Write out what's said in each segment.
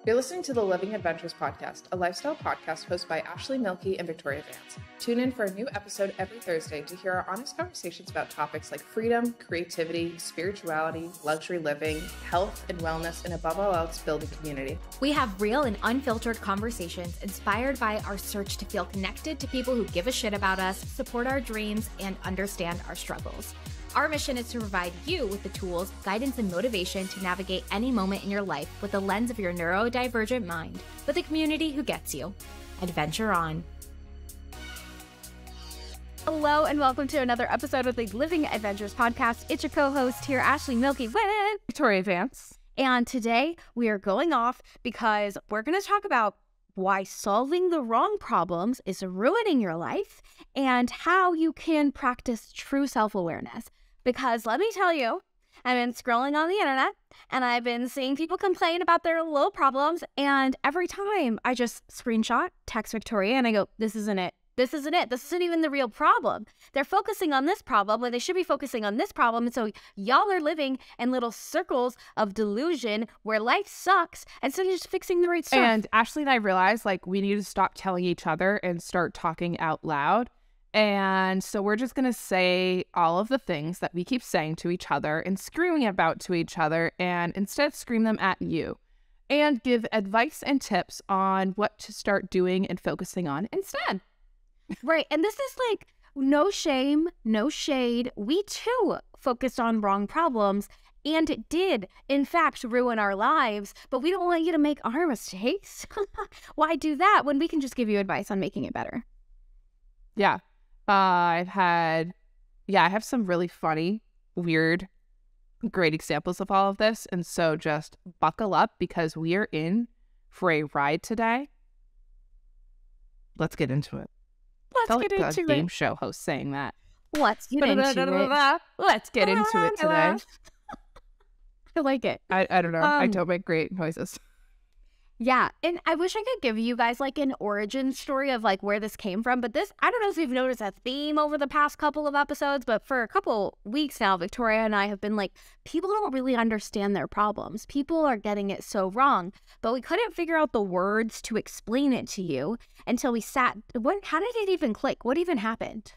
You're listening to the Living Adventures podcast, a lifestyle podcast hosted by Ashley Milkey and Victoria Vance. Tune in for a new episode every Thursday to hear our honest conversations about topics like freedom, creativity, spirituality, luxury living, health and wellness, and above all else, building community. We have real and unfiltered conversations inspired by our search to feel connected to people who give a shit about us, support our dreams, and understand our struggles. Our mission is to provide you with the tools, guidance, and motivation to navigate any moment in your life with the lens of your neurodivergent mind, with a community who gets you. Adventure on. Hello and welcome to another episode of the Living Adventures podcast. It's your co-host here, Ashley Milkey with Victoria Vance. And today we are going off because we're going to talk about why solving the wrong problems is ruining your life and how you can practice true self-awareness. Because let me tell you, I've been scrolling on the internet and I've been seeing people complain about their little problems, and every time I just screenshot, text Victoria, and I go, this isn't it. This isn't it. This isn't even the real problem. They're focusing on this problem when they should be focusing on this problem. And so y'all are living in little circles of delusion where life sucks instead of just fixing the right stuff. And Ashley and I realized we need to stop telling each other and start talking out loud. And so we're just going to say all of the things that we keep saying to each other and screaming about to each other, and instead scream them at you and give advice and tips on what to start doing and focusing on instead. Right. And this is no shame, no shade. We too focused on wrong problems, and it did, in fact, ruin our lives. But we don't want you to make our mistakes. Why do that when we can just give you advice on making it better? Yeah. I have some really funny, weird, great examples of all of this. And so just buckle up because we are in for a ride today. Let's get into it. Let's get into it. Game show host saying that. Let's get into it. Let's get into it today. I like it. I don't know. I don't make great noises. Yeah, and I wish I could give you guys an origin story of where this came from, but this, I don't know if you've noticed a theme over the past couple of episodes, but for a couple weeks now, Victoria and I have been people don't really understand their problems. People are getting it so wrong, but we couldn't figure out the words to explain it to you until we sat. How did it even click? What even happened?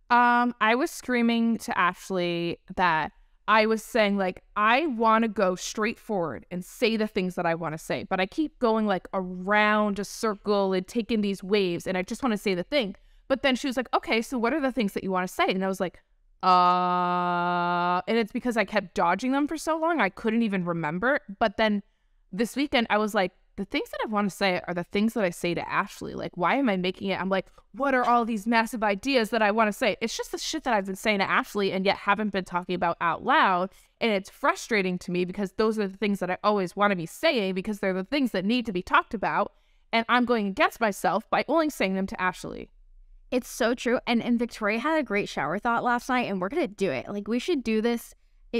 I was screaming to Ashley that I was saying, I want to go straight forward and say the things that I want to say, but I keep going around a circle and taking these waves, and I just want to say the thing. But then she was like, okay, so what are the things that you want to say? And I was like, and it's because I kept dodging them for so long, I couldn't even remember. But then this weekend, I was like, the things that I want to say are the things that I say to Ashley. Why am I making it? I'm like, what are all these massive ideas that I want to say? It's just the shit that I've been saying to Ashley and yet haven't been talking about out loud. And it's frustrating to me because those are the things that I always want to be saying because they're the things that need to be talked about. And I'm going against myself by only saying them to Ashley. It's so true. And Victoria had a great shower thought last night, and we're going to do it. We should do this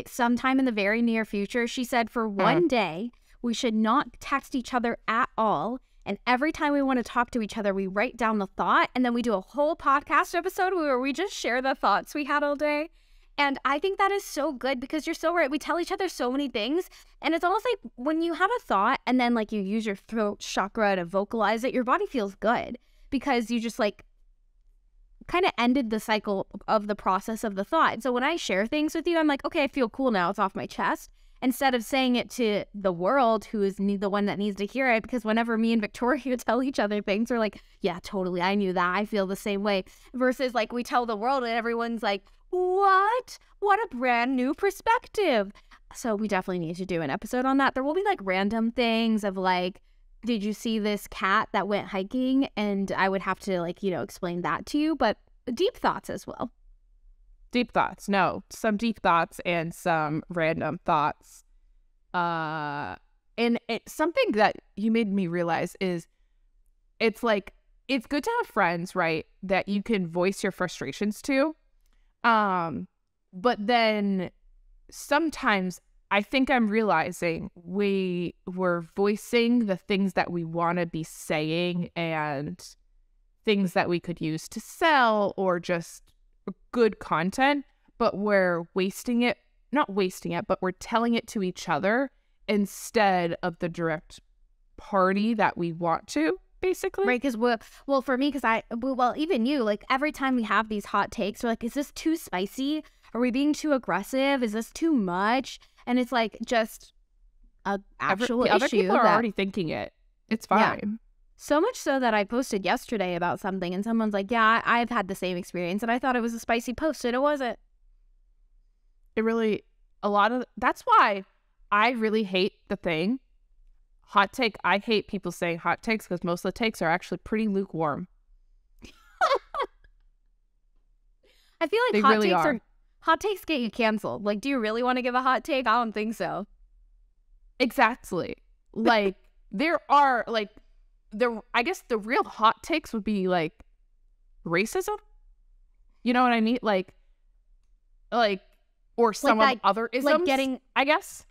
sometime in the very near future. She said for one day, we should not text each other at all. And every time we want to talk to each other, we write down the thought, and then we do a whole podcast episode where we just share the thoughts we had all day. And I think that is so good because you're so right. We tell each other so many things. And it's almost like when you have a thought and then you use your throat chakra to vocalize it, your body feels good because you just kind of ended the cycle of the process of the thought. And so when I share things with you, I'm like, okay, I feel cool now. It's off my chest. Instead of saying it to the world, who is the one that needs to hear it, because whenever me and Victoria tell each other things, we're like, yeah, totally, I knew that. I feel the same way. Versus we tell the world and everyone's like, what? What a brand new perspective. So we definitely need to do an episode on that. There will be random things of did you see this cat that went hiking? And I would have to explain that to you, but deep thoughts as well. Deep thoughts. No, some deep thoughts and some random thoughts. And something that you made me realize is it's good to have friends, right, that you can voice your frustrations to. But then sometimes I think I'm realizing we were voicing the things that we want to be saying and things that we could use to sell or just good content, but we're wasting it, not wasting it, but we're telling it to each other instead of the direct party that we want to, basically. Right, because well, for me, because even you, like, every time we have these hot takes, we're like, is this too spicy? Are we being too aggressive? Is this too much? And it's like just a actual issue. Other people are already thinking it. It's fine. Yeah. So much so that I posted yesterday about something, and someone's like, yeah, I've had the same experience, and I thought it was a spicy post, and it wasn't. It really, that's why I really hate the thing. Hot take, I hate people saying hot takes because most of the takes are actually pretty lukewarm. I feel like they hot really takes hot takes get you canceled. Like, do you really want to give a hot take? I don't think so. Exactly. Like, I guess the real hot takes would be like racism. You know what I mean? Like, or some like of other isms, like getting, I guess.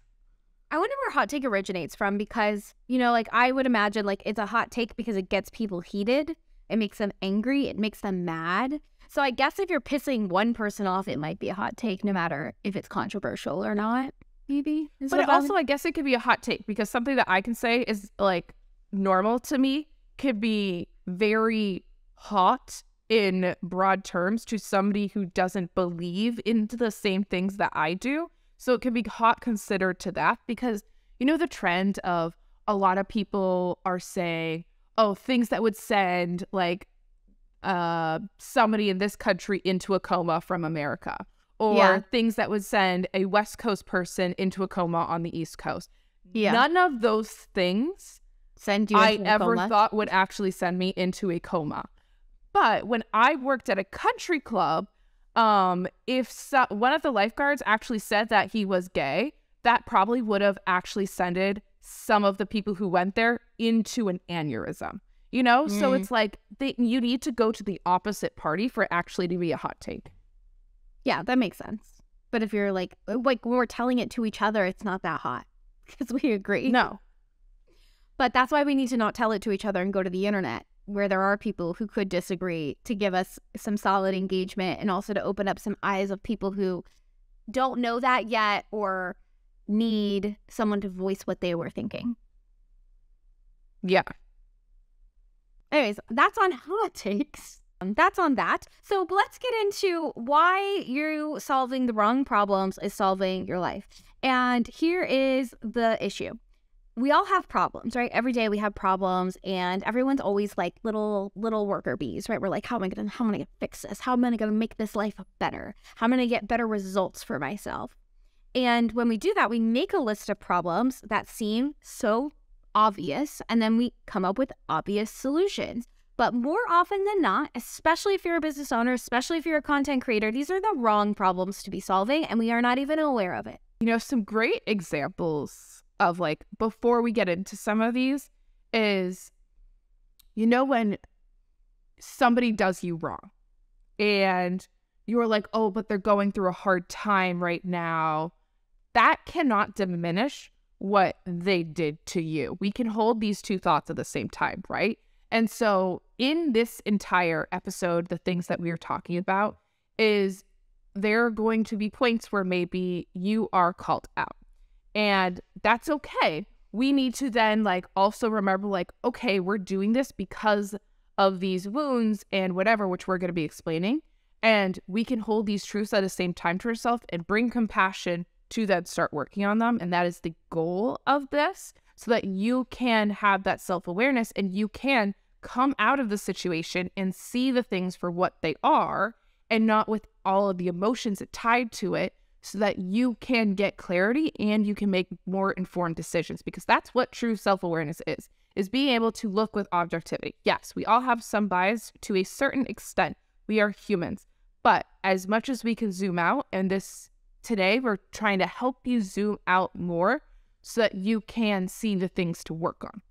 I wonder where hot take originates from, because, you know, like, I would imagine, like, it's a hot take because it gets people heated. It makes them angry. It makes them mad. So I guess if you're pissing one person off, it might be a hot take, no matter if it's controversial or not, maybe. But also, I guess it could be a hot take because something that I can say is, like, normal to me could be very hot in broad terms to somebody who doesn't believe into the same things that I do. So it can be hot considered to that because, you know, the trend of a lot of people are saying, oh, things that would send like somebody in this country into a coma from America, or things that would send a West Coast person into a coma on the East Coast. Yeah. None of those things send you into a coma. Thought would actually send me into a coma. But when I worked at a country club, if one of the lifeguards actually said that he was gay, that probably would have actually sended some of the people who went there into an aneurysm, you know? So it's like you need to go to the opposite party for it actually to be a hot take. Yeah, that makes sense. But if you're like when we're telling it to each other, it's not that hot because we agree. No. But that's why we need to not tell it to each other and go to the internet, where there are people who could disagree, to give us some solid engagement and also to open up some eyes of people who don't know that yet or need someone to voice what they were thinking. Yeah. Anyways, that's on hot takes. That's on that. So let's get into why you solving the wrong problems is solving your life. And here is the issue. We all have problems, right? Every day we have problems, and everyone's always like little worker bees, right? We're like, how am I gonna fix this? How am I gonna make this life better? How am I gonna get better results for myself? And when we do that, we make a list of problems that seem so obvious, and then we come up with obvious solutions. But more often than not, especially if you're a business owner, especially if you're a content creator, these are the wrong problems to be solving, and we are not even aware of it. You know, some great examples of, like, before we get into some of these is, you know, when somebody does you wrong and you're like, oh, but they're going through a hard time right now, that cannot diminish what they did to you. We can hold these two thoughts at the same time, right? And so in this entire episode, the things that we are talking about is there are going to be points where maybe you are called out. And that's okay. We need to then, like, also remember, like, okay, we're doing this because of these wounds and whatever, which we're going to be explaining. And we can hold these truths at the same time to ourselves and bring compassion to then start working on them. And that is the goal of this, so that you can have that self-awareness and you can come out of the situation and see the things for what they are and not with all of the emotions tied to it, so that you can get clarity and you can make more informed decisions, because that's what true self-awareness is being able to look with objectivity. Yes, we all have some bias to a certain extent. We are humans, but as much as we can zoom out, and today we're trying to help you zoom out more so that you can see the things to work on.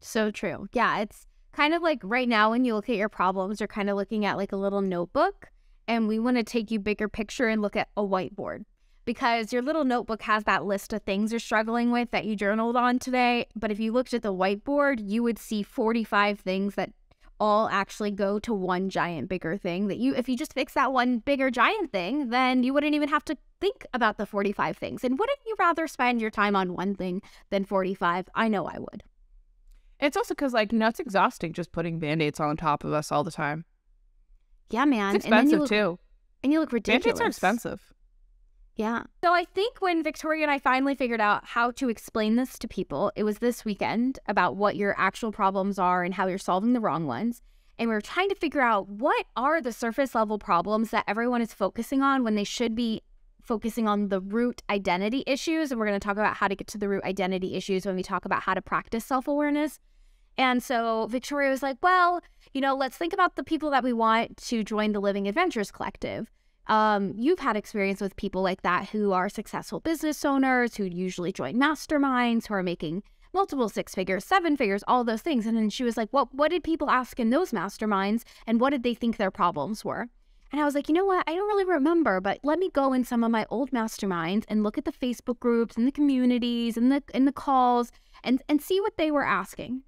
So true. Yeah, it's kind of like right now when you look at your problems, you're kind of looking at like a little notebook. And we want to take you bigger picture and look at a whiteboard, because your little notebook has that list of things you're struggling with that you journaled on today. But if you looked at the whiteboard, you would see 45 things that all actually go to one giant bigger thing that if you just fix that one bigger giant thing, then you wouldn't even have to think about the 45 things. And wouldn't you rather spend your time on one thing than 45? I know I would. It's also because, like, it's exhausting just putting Band-Aids on top of us all the time. Yeah, man. It's expensive, too. And you look ridiculous. Band-Aids are expensive. Yeah. So I think when Victoria and I finally figured out how to explain this to people, it was this weekend, about what your actual problems are and how you're solving the wrong ones. And we were trying to figure out what are the surface level problems that everyone is focusing on when they should be focusing on the root identity issues. And we're going to talk about how to get to the root identity issues when we talk about how to practice self-awareness. And so Victoria was like, well, let's think about the people that we want to join the Living Adventures Collective. You've had experience with people like that who are successful business owners, who usually join masterminds, who are making multiple 6 figures, 7 figures, all those things. And then she was like, what did people ask in those masterminds, and what did they think their problems were? And I was like, you know what? I don't really remember, but let me go in some of my old masterminds and look at the Facebook groups and the communities and the calls and see what they were asking.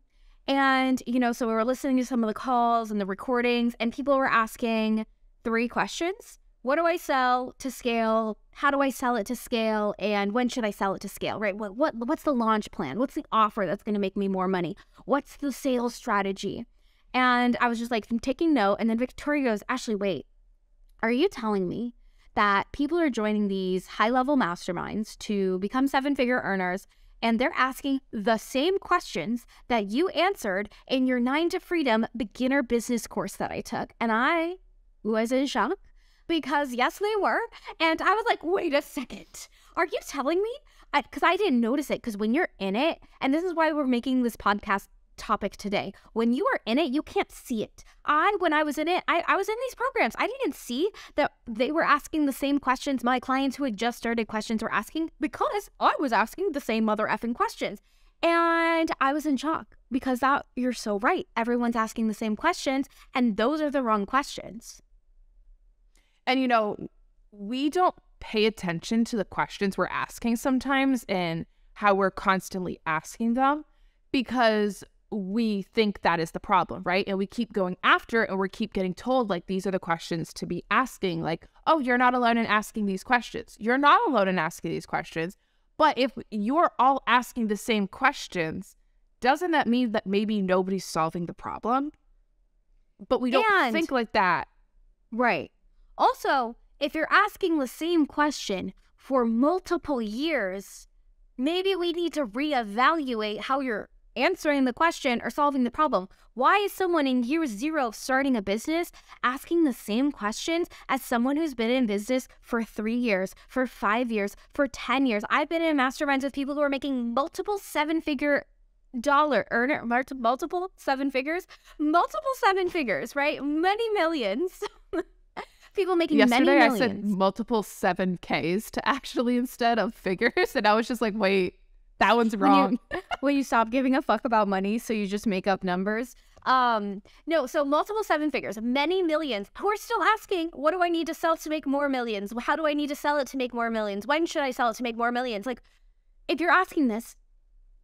And, so we were listening to some of the calls and the recordings, and people were asking 3 questions. What do I sell to scale? How do I sell it to scale? And when should I sell it to scale, right? What's the launch plan? What's the offer that's going to make me more money? What's the sales strategy? And I was just like, I'm taking note. And then Victoria goes, Ashley, wait, are you telling me that people are joining these high-level masterminds to become 7-figure earners, and they're asking the same questions that you answered in your 9 to Freedom beginner business course that I took? And I was in shock. Because yes, they were. And I was like, wait a second. Are you telling me? Because I didn't notice it. Because when you're in it, and this is why we're making this podcast topic today. When you are in it, you can't see it. When I was in it, I was in these programs. I didn't see that they were asking the same questions my clients who had just started questions were asking, because I was asking the same mother effing questions. And I was in shock because you're so right. Everyone's asking the same questions, and those are the wrong questions. And, we don't pay attention to the questions we're asking sometimes and how we're constantly asking them because we think that is the problem, right? And we keep going after it, and we keep getting told, like, these are the questions to be asking. Like, oh, you're not alone in asking these questions. You're not alone in asking these questions. But if you're all asking the same questions, doesn't that mean that maybe nobody's solving the problem? But we don't think like that. Right. Also, if you're asking the same question for multiple years, maybe we need to reevaluate how you're answering the question or solving the problem. Why is someone in year 0 of starting a business asking the same questions as someone who's been in business for 3 years, for 5 years, for 10 years? I've been in masterminds with people who are making multiple 7-figure multiple 7 figures, right? Many millions. People making many millions. Yesterday I said multiple 7Ks to Ashley instead of figures, and I was just like, wait, that one's wrong. When you stop giving a fuck about money, so you just make up numbers. No, so multiple 7 figures, many millions, who are still asking, what do I need to sell to make more millions? How do I need to sell it to make more millions? When should I sell it to make more millions? Like, if you're asking this,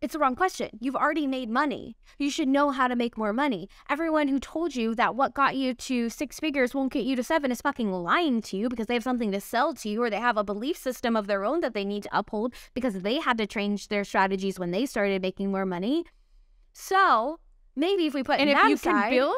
it's the wrong question. You've already made money. You should know how to make more money. Everyone who told you that what got you to 6 figures won't get you to 7 is fucking lying to you, because they have something to sell to you, or they have a belief system of their own that they need to uphold because they had to change their strategies when they started making more money. So maybe if we put can build,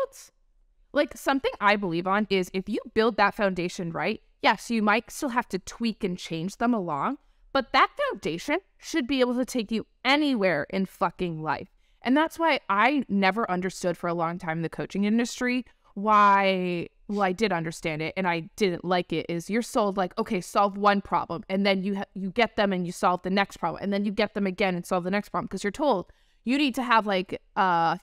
like, something I believe on is if you build that foundation right, yes, you might still have to tweak and change them along, but that foundation should be able to take you anywhere in fucking life. And that's why I never understood for a long time in the coaching industry why, well, I did understand it and I didn't like it, is you're sold like, okay, solve one problem, and then you get them and you solve the next problem, and then you get them again and solve the next problem, because you're told you need to have like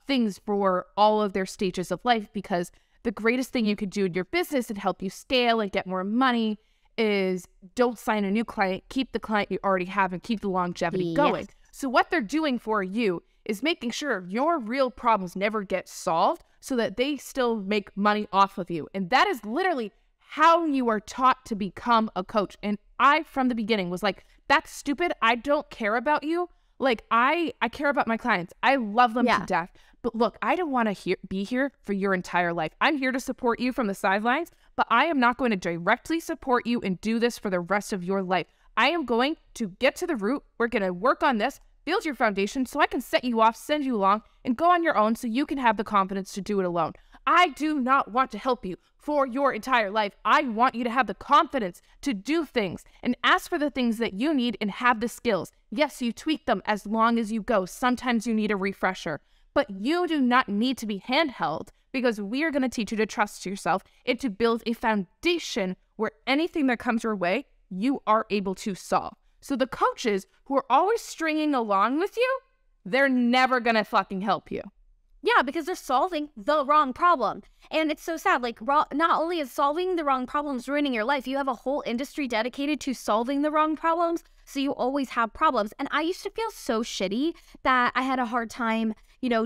things for all of their stages of life, because the greatest thing you could do in your business and help you scale and get more money is don't sign a new client, keep the client you already have, and keep the longevity going. So what they're doing for you is making sure your real problems never get solved so that they still make money off of you. And that is literally how you are taught to become a coach. And I, from the beginning, was like, that's stupid. I don't care about you. Like, I care about my clients. I love them Yeah. to death. But look, I don't want to be here for your entire life. I'm here to support you from the sidelines, but I am not going to directly support you and do this for the rest of your life. I am going to get to the root. We're going to work on this, build your foundation so I can set you off, send you along, and go on your own so you can have the confidence to do it alone. I do not want to help you for your entire life. I want you to have the confidence to do things and ask for the things that you need and have the skills. Yes, you tweak them as long as you go. Sometimes you need a refresher, but you do not need to be handheld, because we are going to teach you to trust yourself and to build a foundation where anything that comes your way, you are able to solve. So the coaches who are always stringing along with you, they're never going to fucking help you. Yeah, because they're solving the wrong problem. And it's so sad. Like, not only is solving the wrong problems ruining your life, you have a whole industry dedicated to solving the wrong problems. So you always have problems. And I used to feel so shitty that I had a hard time,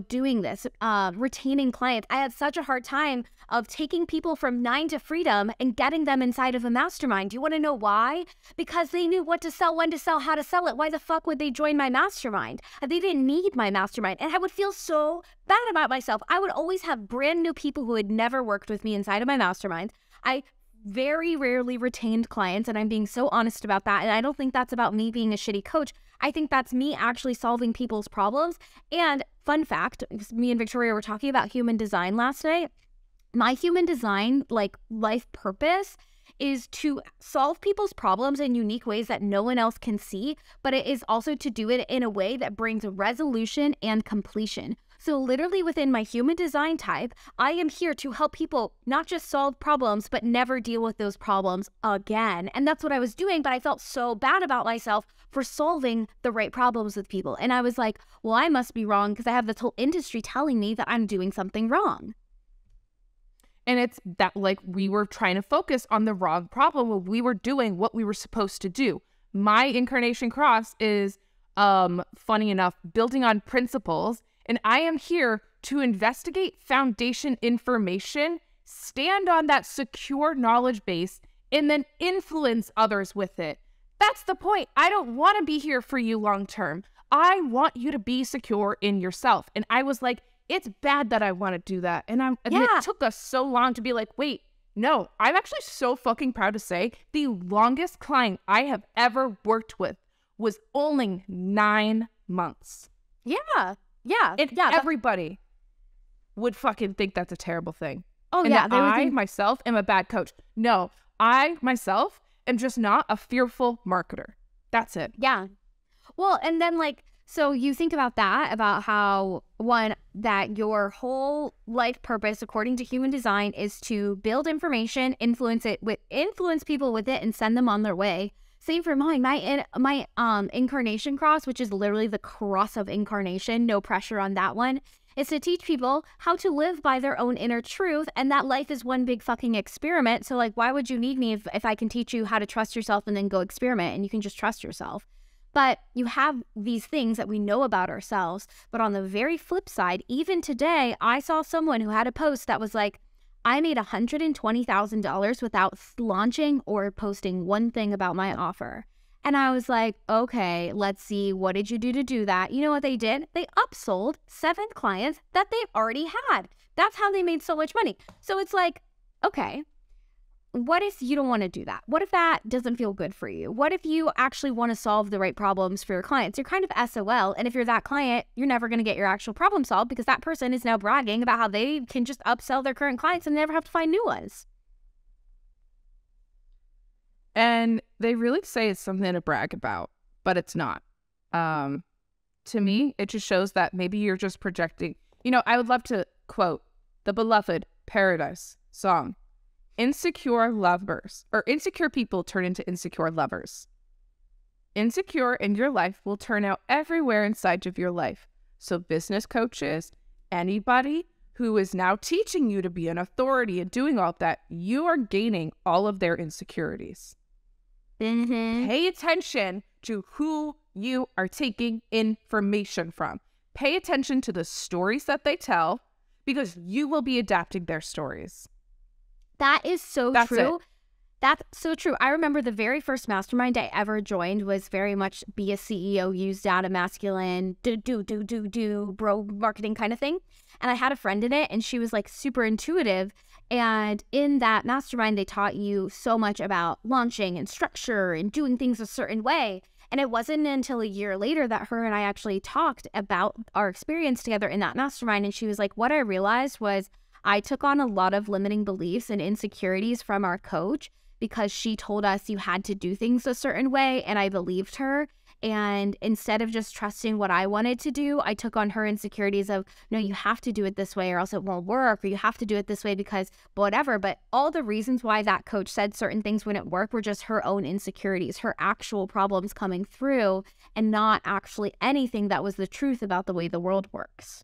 doing this, retaining clients. I had such a hard time of taking people from 9 to freedom and getting them inside of a mastermind. Do you want to know why? Because they knew what to sell, when to sell, how to sell it. Why the fuck would they join my mastermind? They didn't need my mastermind. And I would feel so bad about myself. I would always have brand new people who had never worked with me inside of my mastermind. I very rarely retained clients, and I'm being so honest about that. And I don't think that's about me being a shitty coach. I think that's me actually solving people's problems. And fun fact, me and Victoria were talking about human design last night. My human design, like, life purpose is to solve people's problems in unique ways that no one else can see, but it is also to do it in a way that brings resolution and completion. So literally within my human design type, I am here to help people not just solve problems, but never deal with those problems again. And that's what I was doing, but I felt so bad about myself for solving the right problems with people. And I was like, well, I must be wrong because I have this whole industry telling me that I'm doing something wrong. And it's that, like, we were trying to focus on the wrong problem when we were doing what we were supposed to do. My incarnation cross is, funny enough, building on principles. And I am here to investigate foundation information, stand on that secure knowledge base, and then influence others with it. That's the point. I don't want to be here for you long term. I want you to be secure in yourself. And I was like, it's bad that I want to do that. And it took us so long to be like, wait, no, I'm actually so fucking proud to say the longest client I have ever worked with was only 9 months. Yeah. Everybody would fucking think that's a terrible thing. Oh, and yeah. That I myself am a bad coach. No, I myself am just not a fearful marketer. That's it. Yeah. Well, and then, like, so you think about that, about how, one, that your whole life purpose, according to human design, is to build information, influence people with it, and send them on their way. Same for mine. My incarnation cross, which is literally the cross of incarnation, no pressure on that one, is to teach people how to live by their own inner truth, and that life is one big fucking experiment. So, like, why would you need me if I can teach you how to trust yourself and then go experiment and you can just trust yourself? But you have these things that we know about ourselves. But on the very flip side, even today, I saw someone who had a post that was like, I made $120,000 without launching or posting one thing about my offer. And I was like, okay, let's see. What did you do to do that? You know what they did? They upsold 7 clients that they already had. That's how they made so much money. So it's like, okay, what if you don't want to do that? What if that doesn't feel good for you? What if you actually want to solve the right problems for your clients? You're kind of SOL. And if you're that client, you're never going to get your actual problem solved because that person is now bragging about how they can just upsell their current clients and never have to find new ones. And they really say it's something to brag about, but it's not. To me, it just shows that maybe you're just projecting. I would love to quote the beloved Paradise song. Insecure people turn into insecure lovers. Insecure in your life will turn out everywhere inside of your life. So business coaches, anybody who is now teaching you to be an authority and doing all of that, you are gaining all of their insecurities. Mm-hmm. Pay attention to who you are taking information from. Pay attention to the stories that they tell because you will be adapting their stories. That is so That's true. It. That's so true. I remember the very first mastermind I ever joined was very much be a CEO, use data masculine, do, bro marketing kind of thing. And I had a friend in it and she was like super intuitive. And in that mastermind, they taught you so much about launching and structure and doing things a certain way. And it wasn't until a year later that her and I actually talked about our experience together in that mastermind. And she was like, what I realized was I took on a lot of limiting beliefs and insecurities from our coach because she told us you had to do things a certain way, and I believed her. And instead of just trusting what I wanted to do, I took on her insecurities of, no, you have to do it this way or else it won't work, or you have to do it this way because whatever. But all the reasons why that coach said certain things wouldn't work were just her own insecurities, her actual problems coming through, and not actually anything that was the truth about the way the world works.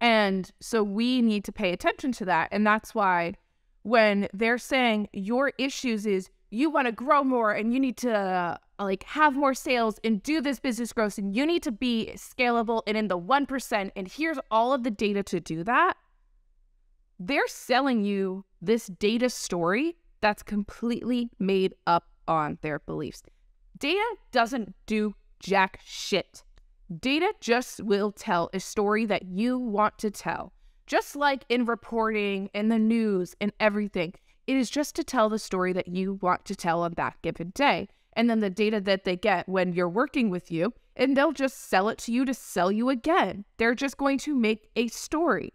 And so we need to pay attention to that. And that's why when they're saying your issues is you want to grow more and you need to like have more sales and do this business growth and you need to be scalable and in the 1% and here's all of the data to do that, they're selling you this data story that's completely made up on their beliefs. Data doesn't do jack shit. Data just will tell a story that you want to tell. Just like in reporting, in the news, and everything, it is just to tell the story that you want to tell on that given day. And then the data that they get when you're working with you, and they'll just sell it to you to sell you again. They're just going to make a story.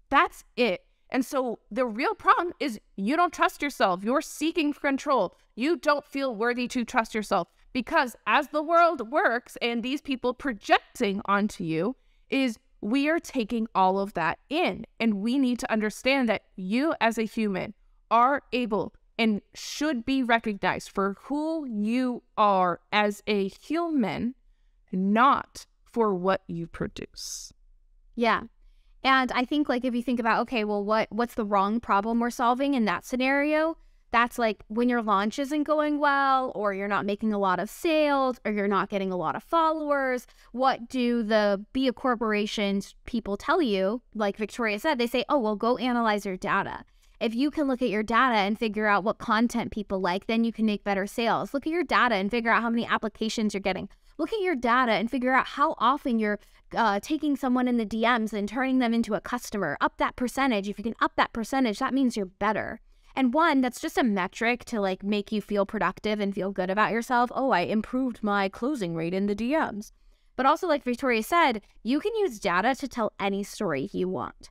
That's it. And so the real problem is you don't trust yourself. You're seeking control. You don't feel worthy to trust yourself because as the world works and these people projecting onto you is we are taking all of that in, and we need to understand that you as a human are able and should be recognized for who you are as a human, not for what you produce. Yeah. And I think like if you think about, okay, well, what's the wrong problem we're solving in that scenario? That's like when your launch isn't going well, or you're not making a lot of sales, or you're not getting a lot of followers. What do the be a corporations people tell you? Like Victoria said, they say, oh, well, go analyze your data. If you can look at your data and figure out what content people like, then you can make better sales. Look at your data and figure out how many applications you're getting. Look at your data and figure out how often you're taking someone in the DMs and turning them into a customer. Up that percentage. If you can up that percentage, that means you're better. And one, that's just a metric to like make you feel productive and feel good about yourself. Oh, I improved my closing rate in the DMs. But also, like Victoria said, you can use data to tell any story you want.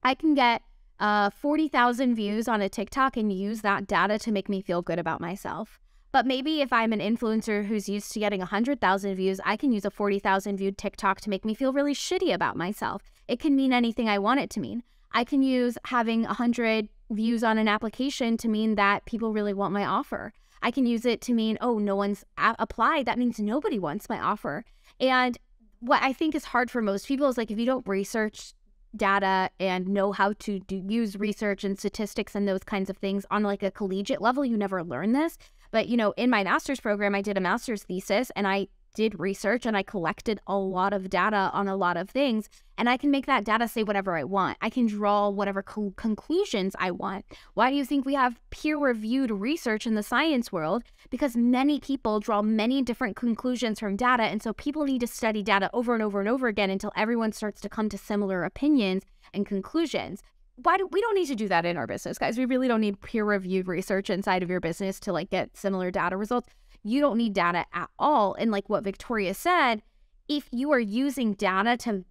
I can get 40,000 views on a TikTok and use that data to make me feel good about myself. But maybe if I'm an influencer who's used to getting 100,000 views, I can use a 40,000 viewed TikTok to make me feel really shitty about myself. It can mean anything I want it to mean. I can use having 100 views on an application to mean that people really want my offer. I can use it to mean, oh, no one's applied. That means nobody wants my offer. And what I think is hard for most people is like if you don't research data and know how to use research and statistics and those kinds of things on like a collegiate level, you never learn this. But, you know, in my master's program, I did a master's thesis and I did research and I collected a lot of data on a lot of things, and I can make that data say whatever I want. I can draw whatever conclusions I want. Why do you think we have peer-reviewed research in the science world? Because many people draw many different conclusions from data, and so people need to study data over and over and over again until everyone starts to come to similar opinions and conclusions. We don't need to do that in our business, guys. We really don't need peer-reviewed research inside of your business to like get similar data results. You don't need data at all. And like what Victoria said, if you are using data to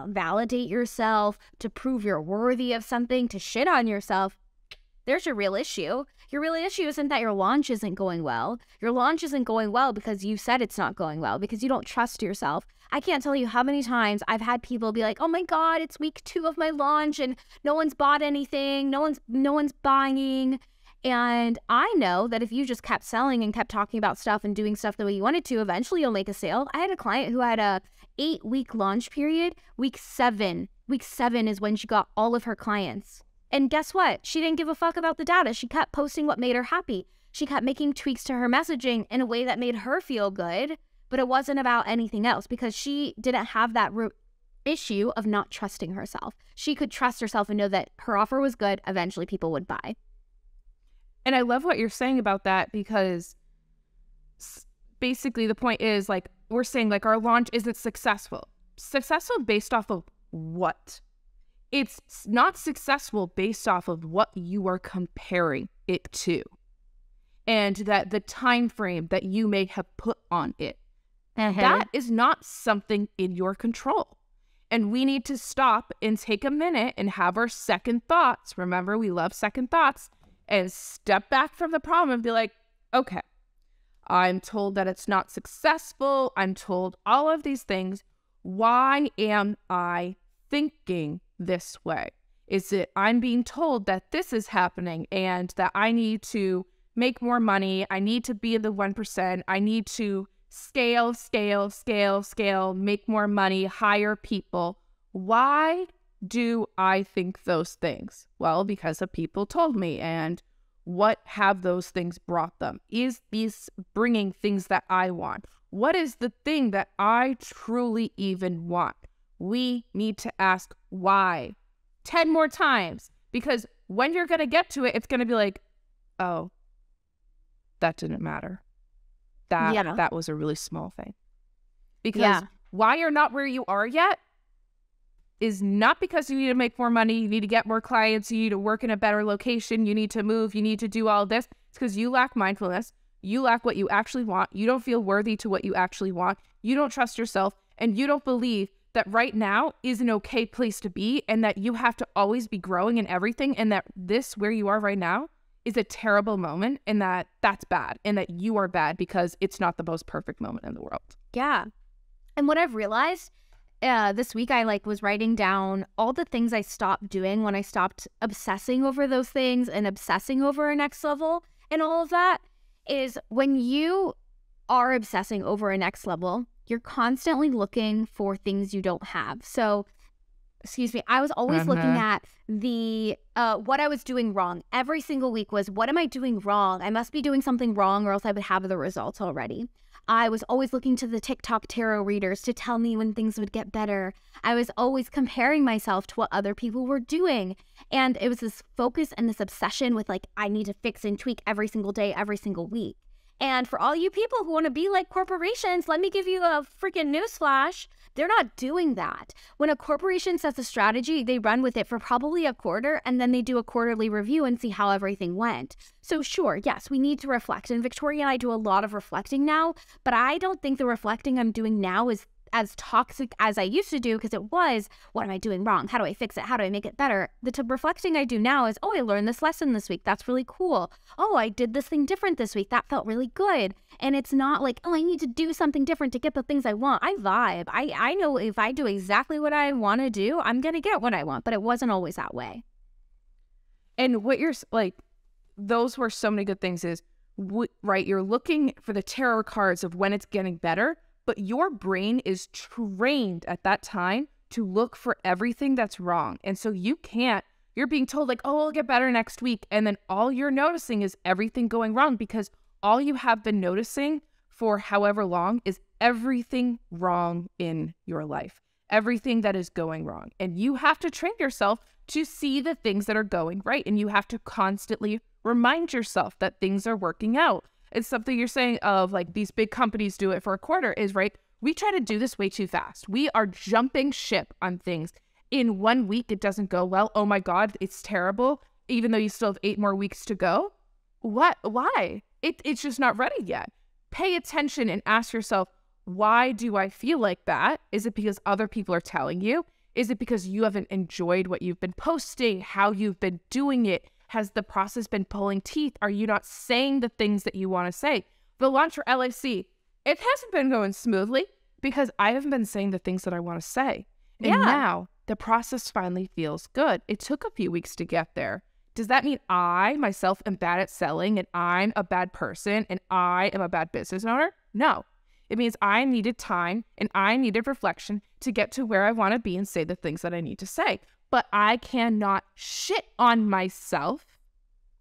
validate yourself, to prove you're worthy of something, to shit on yourself, there's your real issue. Your real issue isn't that your launch isn't going well. Your launch isn't going well because you said it's not going well, because you don't trust yourself. I can't tell you how many times I've had people be like, oh my God, it's week 2 of my launch and no one's bought anything. No one's buying. And I know that if you just kept selling and kept talking about stuff and doing stuff the way you wanted to, eventually you'll make a sale. I had a client who had a 8-week launch period. Week 7 is when she got all of her clients. And guess what? She didn't give a fuck about the data. She kept posting what made her happy. She kept making tweaks to her messaging in a way that made her feel good, but it wasn't about anything else because she didn't have that issue of not trusting herself. She could trust herself and know that her offer was good. Eventually people would buy. And I love what you're saying about that, because basically the point is, like, we're saying, like, our launch isn't successful. Successful based off of what? It's not successful based off of what you are comparing it to, and that the time frame that you may have put on it. That is not something in your control. And we need to stop and take a minute and have our second thoughts. Remember, we love second thoughts. And step back from the problem and be like, okay, I'm told that it's not successful. I'm told all of these things. Why am I thinking this way? Is it I'm being told that this is happening and that I need to make more money? I need to be in the 1%. I need to scale, make more money, hire people. Why do I think those things? Well, because of people told me. And what have those things brought them? Is these bringing things that I want? What is the thing that I truly even want? We need to ask why 10 more times, because when you're going to get to it, it's going to be like, oh, that didn't matter. That was a really small thing. Because why you're not where you are yet is not because you need to make more money, you need to get more clients, you need to work in a better location, you need to move, you need to do all this. It's because you lack mindfulness, you lack what you actually want, you don't feel worthy to what you actually want, you don't trust yourself, and you don't believe that right now is an okay place to be, and that you have to always be growing in everything, and that this, where you are right now, is a terrible moment, and that's bad, and that you are bad because it's not the most perfect moment in the world. Yeah. And what I've realized this week, I was writing down all the things I stopped doing when I stopped obsessing over those things and obsessing over a next level and all of that, is when you are obsessing over a next level, you're constantly looking for things you don't have. So, excuse me, I was always looking at the what I was doing wrong. Every single week was, what am I doing wrong? I must be doing something wrong, or else I would have the results already. I was always looking to the TikTok tarot readers to tell me when things would get better. I was always comparing myself to what other people were doing. And it was this focus and this obsession with, like, I need to fix and tweak every single day, every single week. And for all you people who want to be like corporations, let me give you a freaking newsflash. They're not doing that. When a corporation sets a strategy, they run with it for probably a quarter, and then they do a quarterly review and see how everything went. So sure, yes, we need to reflect. And Victoria and I do a lot of reflecting now, but I don't think the reflecting I'm doing now is as toxic as I used to do, because it was, what am I doing wrong? How do I fix it? How do I make it better? The reflecting I do now is, oh, I learned this lesson this week. That's really cool. Oh, I did this thing different this week. That felt really good. And it's not like, oh, I need to do something different to get the things I want. I vibe. I know if I do exactly what I want to do, I'm going to get what I want, but it wasn't always that way. And what you're like, those were so many good things is, right, you're looking for the tarot cards of when it's getting better, but your brain is trained at that time to look for everything that's wrong. And so you're being told, like, oh, it'll get better next week. And then all you're noticing is everything going wrong, because all you have been noticing for however long is everything wrong in your life, everything that is going wrong. And you have to train yourself to see the things that are going right. And you have to constantly remind yourself that things are working out. It's something you're saying of, like, these big companies do it for a quarter is, right, we try to do this way too fast. We are jumping ship on things. In 1 week, it doesn't go well. Oh my God, it's terrible. Even though you still have 8 more weeks to go. What? Why? It's just not ready yet. Pay attention and ask yourself, why do I feel like that? Is it because other people are telling you? Is it because you haven't enjoyed what you've been posting, how you've been doing it? Has the process been pulling teeth? Are you not saying the things that you want to say? The launch for LAC, it hasn't been going smoothly because I haven't been saying the things that I want to say. And now the process finally feels good. It took a few weeks to get there. Does that mean I myself am bad at selling and I'm a bad person and I am a bad business owner? No. It means I needed time and I needed reflection to get to where I want to be and say the things that I need to say. But I cannot shit on myself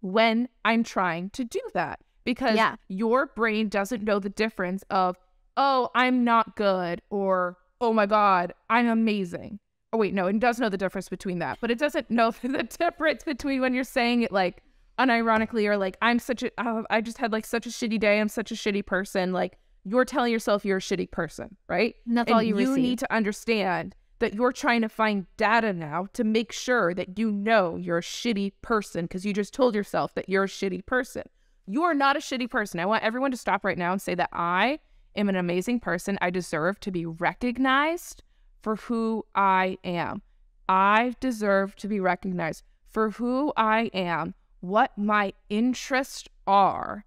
when I'm trying to do that, because your brain doesn't know the difference of, oh, I'm not good, or, oh my God, I'm amazing. Oh wait, no, it does know the difference between that, but it doesn't know the difference between when you're saying it like, unironically are like, I just had like such a shitty day. I'm such a shitty person. Like, you're telling yourself you're a shitty person, right? And that's all you receive. You need to understand that you're trying to find data now to make sure that you know you're a shitty person because you just told yourself that you're a shitty person. You are not a shitty person. I want everyone to stop right now and say that I am an amazing person. I deserve to be recognized for who I am. I deserve to be recognized for who I am, what my interests are,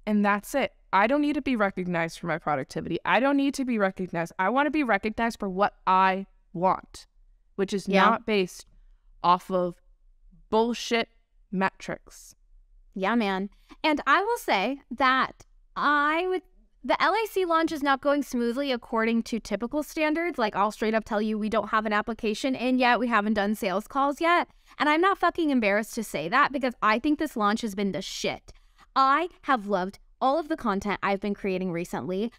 and that's it. I don't need to be recognized for my productivity. I don't need to be recognized. I want to be recognized for what I want, which is not based off of bullshit metrics. Yeah, man. And I will say that the LAC launch is not going smoothly according to typical standards. Like, I'll straight up tell you we don't have an application in yet. We haven't done sales calls yet. And I'm not fucking embarrassed to say that because I think this launch has been the shit. I have loved all of the content I've been creating recently.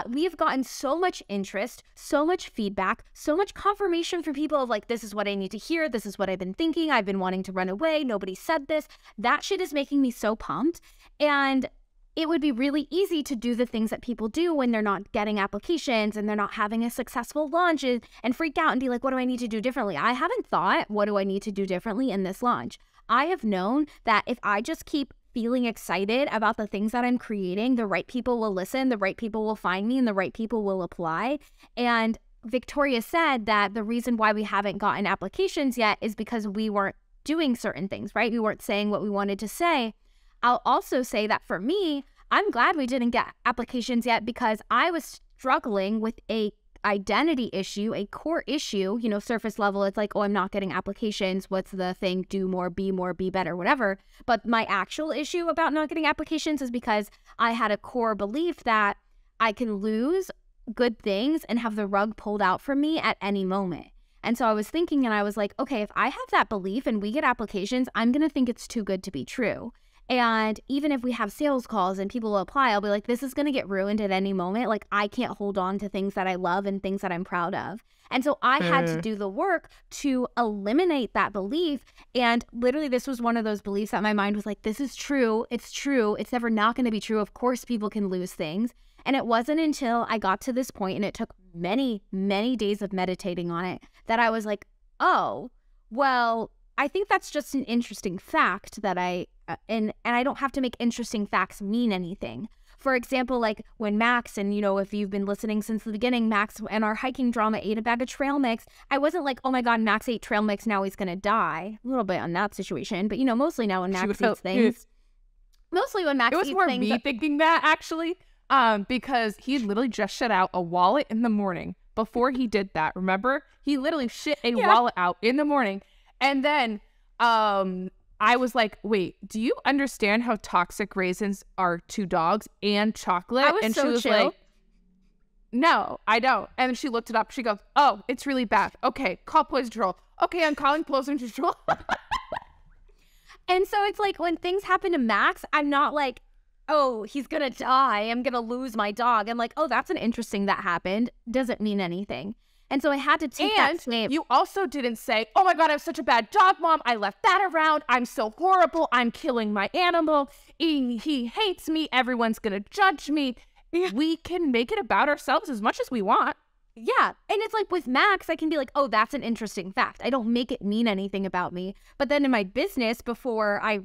We've gotten so much interest, so much feedback, so much confirmation from people of like, this is what I need to hear. This is what I've been thinking. I've been wanting to run away. Nobody said this. That shit is making me so pumped. And it would be really easy to do the things that people do when they're not getting applications and they're not having a successful launch and freak out and be like, what do I need to do differently? I haven't thought, what do I need to do differently in this launch? I have known that if I just keep feeling excited about the things that I'm creating, the right people will listen, the right people will find me, and the right people will apply. And Victoria said that the reason why we haven't gotten applications yet is because we weren't doing certain things, right? We weren't saying what we wanted to say. I'll also say that for me, I'm glad we didn't get applications yet because I was struggling with a identity issue, a core issue, you know, surface level. It's like, oh, I'm not getting applications. What's the thing? Do more, be better, whatever. But my actual issue about not getting applications is because I had a core belief that I can lose good things and have the rug pulled out from me at any moment. And so I was thinking and I was like, okay, if I have that belief and we get applications, I'm going to think it's too good to be true. And even if we have sales calls and people will apply, I'll be like, this is going to get ruined at any moment. Like, I can't hold on to things that I love and things that I'm proud of. And so I had to do the work to eliminate that belief. And literally, this was one of those beliefs that my mind was like, this is true. It's true. It's never not going to be true. Of course, people can lose things. And it wasn't until I got to this point, and it took many, many days of meditating on it, that I was like, oh, well, I think that's just an interesting fact that and I don't have to make interesting facts mean anything. For example, like when Max, and you know, if you've been listening since the beginning, Max and our hiking drama ate a bag of trail mix. I wasn't like, oh my God, Max ate trail mix, now he's gonna die. A little bit on that situation, but you know, mostly now when Max eats things. Mostly when Max eats things. It was more me thinking that actually, because he literally just shut out a wallet in the morning before he did that. Remember, he literally shit a wallet out in the morning, and then I was like, wait, do you understand how toxic raisins are to dogs and chocolate? And she was like, no, I don't. And then she looked it up. She goes, oh, it's really bad. Okay, call poison control. Okay, I'm calling poison control. And so it's like when things happen to Max, I'm not like, oh, he's going to die. I'm going to lose my dog. I'm like, oh, that's an interesting that happened. Doesn't mean anything. And so I had to take that same. You also didn't say, oh my God, I'm such a bad dog mom. I left that around. I'm so horrible. I'm killing my animal. He hates me. Everyone's going to judge me. Yeah. We can make it about ourselves as much as we want. Yeah. And it's like with Max, I can be like, oh, that's an interesting fact. I don't make it mean anything about me. But then in my business, before I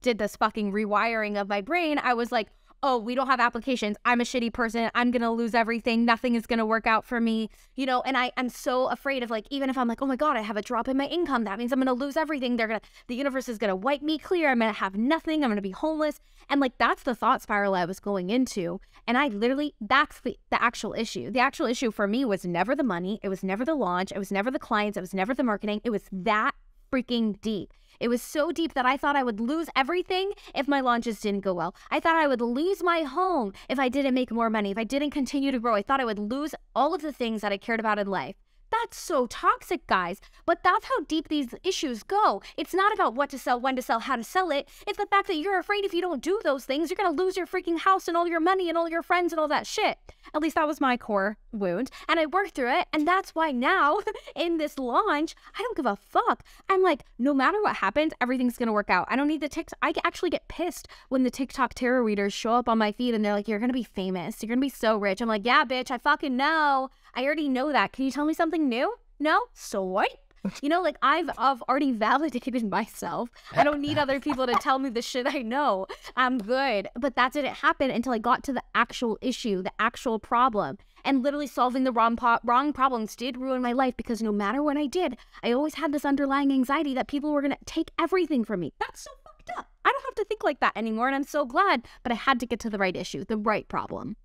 did this fucking rewiring of my brain, I was like, oh, we don't have applications. I'm a shitty person. I'm going to lose everything. Nothing is going to work out for me. You know, and I'm so afraid of like, even if I'm like, oh my God, I have a drop in my income, that means I'm going to lose everything. The universe is going to wipe me clear. I'm going to have nothing. I'm going to be homeless. And like, that's the thought spiral I was going into. And I literally, that's the actual issue. The actual issue for me was never the money. It was never the launch. It was never the clients. It was never the marketing. It was that freaking deep. It was so deep that I thought I would lose everything if my launches didn't go well. I thought I would lose my home if I didn't make more money, if I didn't continue to grow. I thought I would lose all of the things that I cared about in life. That's so toxic, guys. But that's how deep these issues go. It's not about what to sell, when to sell, how to sell it. It's the fact that you're afraid if you don't do those things, you're going to lose your freaking house and all your money and all your friends and all that shit. At least that was my core wound. And I worked through it. And that's why now in this launch, I don't give a fuck. I'm like, no matter what happens, everything's going to work out. I don't need the TikTok. I actually get pissed when the TikTok tarot readers show up on my feed and they're like, you're going to be famous. You're going to be so rich. I'm like, yeah, bitch, I fucking know. I already know that. Can you tell me something new? No? Swipe. You know, like I've already validated myself. I don't need other people to tell me the shit I know. I'm good. But that didn't happen until I got to the actual issue, the actual problem. And literally solving the wrong problems did ruin my life, because no matter what I did, I always had this underlying anxiety that people were going to take everything from me. That's so fucked up. I don't have to think like that anymore. And I'm so glad. But I had to get to the right issue, the right problem.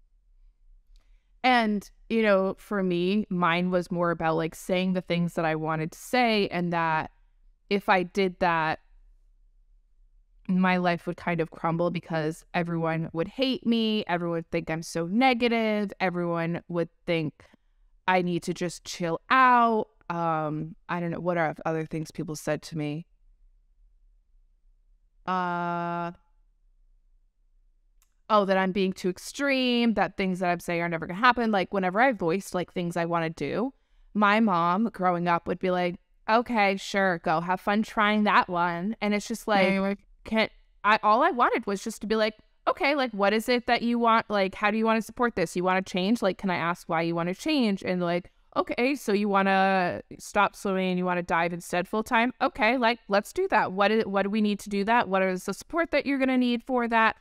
And, you know, for me, mine was more about like saying the things that I wanted to say, and that if I did that, my life would kind of crumble because everyone would hate me. Everyone would think I'm so negative. Everyone would think I need to just chill out. I don't know. What are other things people said to me? Oh, that I'm being too extreme, that things that I'm saying are never going to happen. Like, whenever I voiced, like, things I want to do, my mom growing up would be like, okay, sure, go have fun trying that one. And it's just like, all I wanted was just to be like, okay, like, what is it that you want? Like, how do you want to support this? You want to change? Like, can I ask why you want to change? And like, okay, so you want to stop swimming and you want to dive instead full time? Okay, like, let's do that. What do we need to do that? What is the support that you're going to need for that?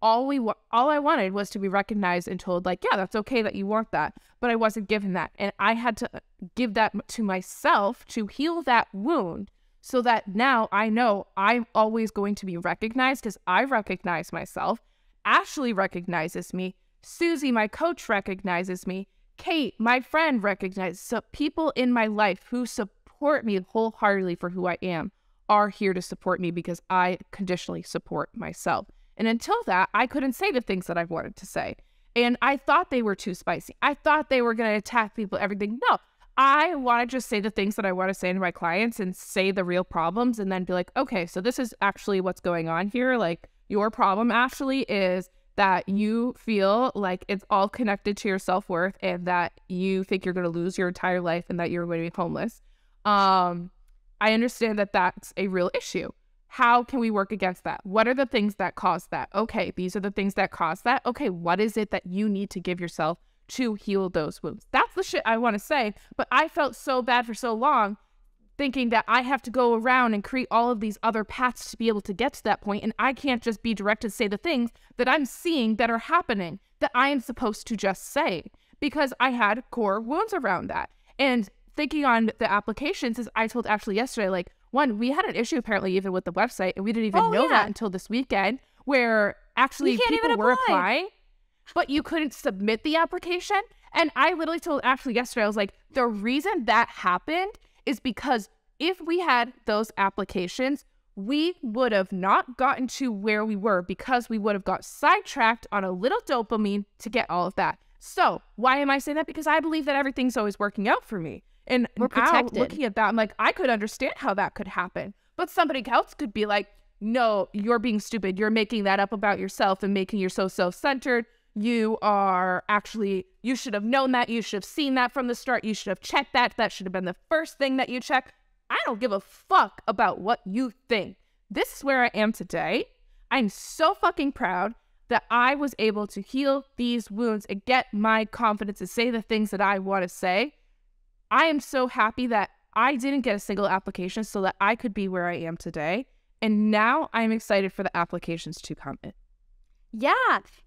All I wanted was to be recognized and told, like, yeah, that's okay that you want that. But I wasn't given that. And I had to give that to myself to heal that wound, so that now I know I'm always going to be recognized, because I recognize myself. Ashley recognizes me. Susie, my coach, recognizes me. Kate, my friend, recognizes. So people in my life who support me wholeheartedly for who I am are here to support me, because I conditionally support myself. And until that, I couldn't say the things that I wanted to say. And I thought they were too spicy. I thought they were going to attack people, everything. No, I want to just say the things that I want to say to my clients and say the real problems, and then be like, okay, so this is actually what's going on here. Like, your problem, Ashley, is that you feel like it's all connected to your self-worth, and that you think you're going to lose your entire life and that you're going to be homeless. I understand that that's a real issue. How can we work against that? What are the things that cause that? Okay, these are the things that cause that. Okay, what is it that you need to give yourself to heal those wounds? That's the shit I want to say. But I felt so bad for so long, thinking that I have to go around and create all of these other paths to be able to get to that point. And I can't just be directed to say the things that I'm seeing that are happening that I am supposed to just say, because I had core wounds around that. And thinking on the applications, as I told Ashley yesterday, like, one, we had an issue apparently even with the website, and we didn't even know that until this weekend, where actually people were applying, but you couldn't submit the application. And I literally told Ashley yesterday, I was like, the reason that happened is because if we had those applications, we would have not gotten to where we were, because we would have got sidetracked on a little dopamine to get all of that. So why am I saying that? Because I believe that everything's always working out for me. And we're protected. Looking at that, I'm like, I could understand how that could happen. But somebody else could be like, no, you're being stupid. You're making that up about yourself and making you so self-centered. You should have known that. You should have seen that from the start. You should have checked that. That should have been the first thing that you checked. I don't give a fuck about what you think. This is where I am today. I'm so fucking proud that I was able to heal these wounds and get my confidence to say the things that I want to say. I am so happy that I didn't get a single application so that I could be where I am today. And now I'm excited for the applications to come in. Yeah,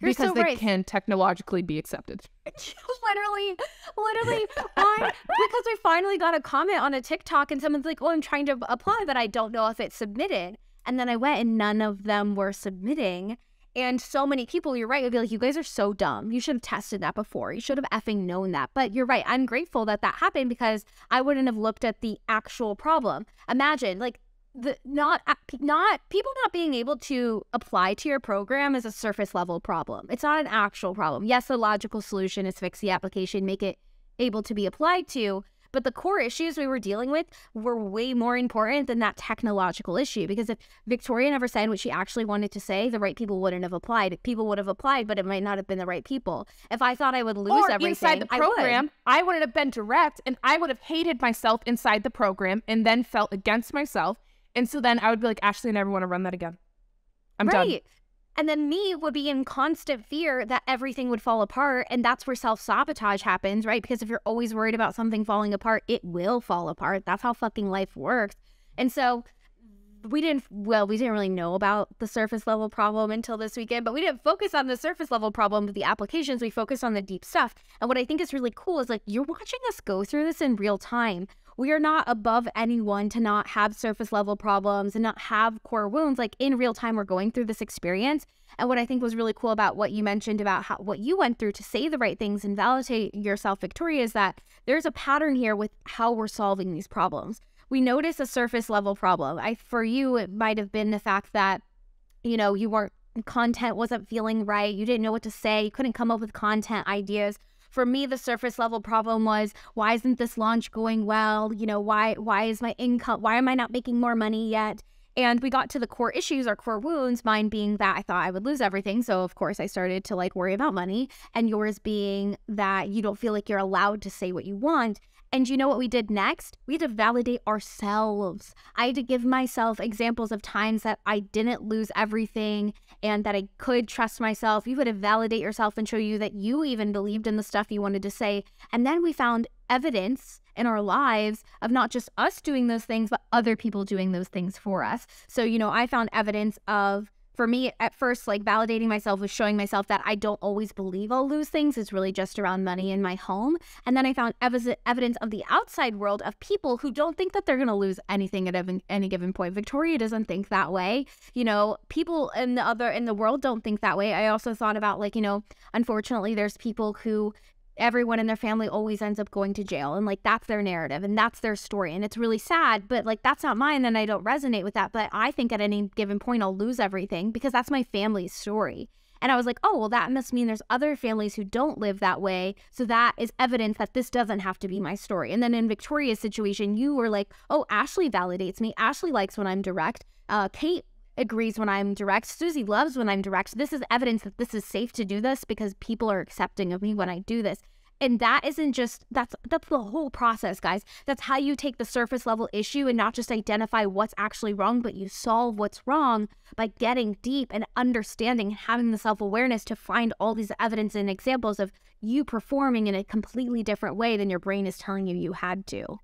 because they can technologically be accepted. literally, because I finally got a comment on a TikTok and someone's like, oh, I'm trying to apply, but I don't know if it's submitted. And then I went and none of them were submitting. And so many people, you're right, would be like, you guys are so dumb. You should have tested that before. You should have effing known that. But you're right. I'm grateful that that happened, because I wouldn't have looked at the actual problem. Imagine, like, people not being able to apply to your program is a surface level problem. It's not an actual problem. Yes, the logical solution is fix the application, make it able to be applied to. But the core issues we were dealing with were way more important than that technological issue. Because if Victoria never said what she actually wanted to say, the right people wouldn't have applied. People would have applied, but it might not have been the right people. If I thought I would lose everything, inside the program, I wouldn't have been direct, and I would have hated myself inside the program and then felt against myself. And so then I would be like, Ashley, I never want to run that again. I'm done. And then me would be in constant fear that everything would fall apart. And that's where self-sabotage happens, right? Because if you're always worried about something falling apart, it will fall apart. That's how fucking life works. And so we didn't really know about the surface level problem until this weekend, but we didn't focus on the surface level problem with the applications. We focused on the deep stuff. And what I think is really cool is like, you're watching us go through this in real time. We are not above anyone to not have surface level problems and not have core wounds. Like in real time, we're going through this experience. And what I think was really cool about what you mentioned about what you went through to say the right things and validate yourself, Victoria, is that there's a pattern here with how we're solving these problems. We notice a surface level problem. For you, it might have been the fact that, content wasn't feeling right. You didn't know what to say. You couldn't come up with content ideas. For me, the surface level problem was, why isn't this launch going well? Why is my income, why am I not making more money yet? And we got to the core issues, our core wounds, mine being that I thought I would lose everything. So of course I started to worry about money, and yours being that you don't feel like you're allowed to say what you want. And you know what we did next? We had to validate ourselves. I had to give myself examples of times that I didn't lose everything and that I could trust myself. You had to validate yourself and show you that you even believed in the stuff you wanted to say. And then we found evidence in our lives of not just us doing those things, but other people doing those things for us. So, I found evidence of, for me, at first, validating myself was showing myself that I don't always believe I'll lose things. It's really just around money in my home. And then I found evidence of the outside world of people who don't think that they're going to lose anything at any given point. Victoria doesn't think that way. People in the world don't think that way. I also thought about, unfortunately, there's people who everyone in their family always ends up going to jail, and that's their narrative and that's their story, and it's really sad, but that's not mine, and I don't resonate with that. But I think at any given point I'll lose everything because that's my family's story. And I was like, oh, well, that must mean there's other families who don't live that way, so that is evidence that this doesn't have to be my story. And then in Victoria's situation, you were like, oh, Ashley validates me, Ashley likes when I'm direct, Kate agrees when I'm direct, Susie loves when I'm direct. This is evidence that this is safe to do this because people are accepting of me when I do this. And that isn't just, that's the whole process, guys. That's how you take the surface level issue and not just identify what's actually wrong, but you solve what's wrong by getting deep and understanding, having the self-awareness to find all these evidence and examples of you performing in a completely different way than your brain is telling you had to.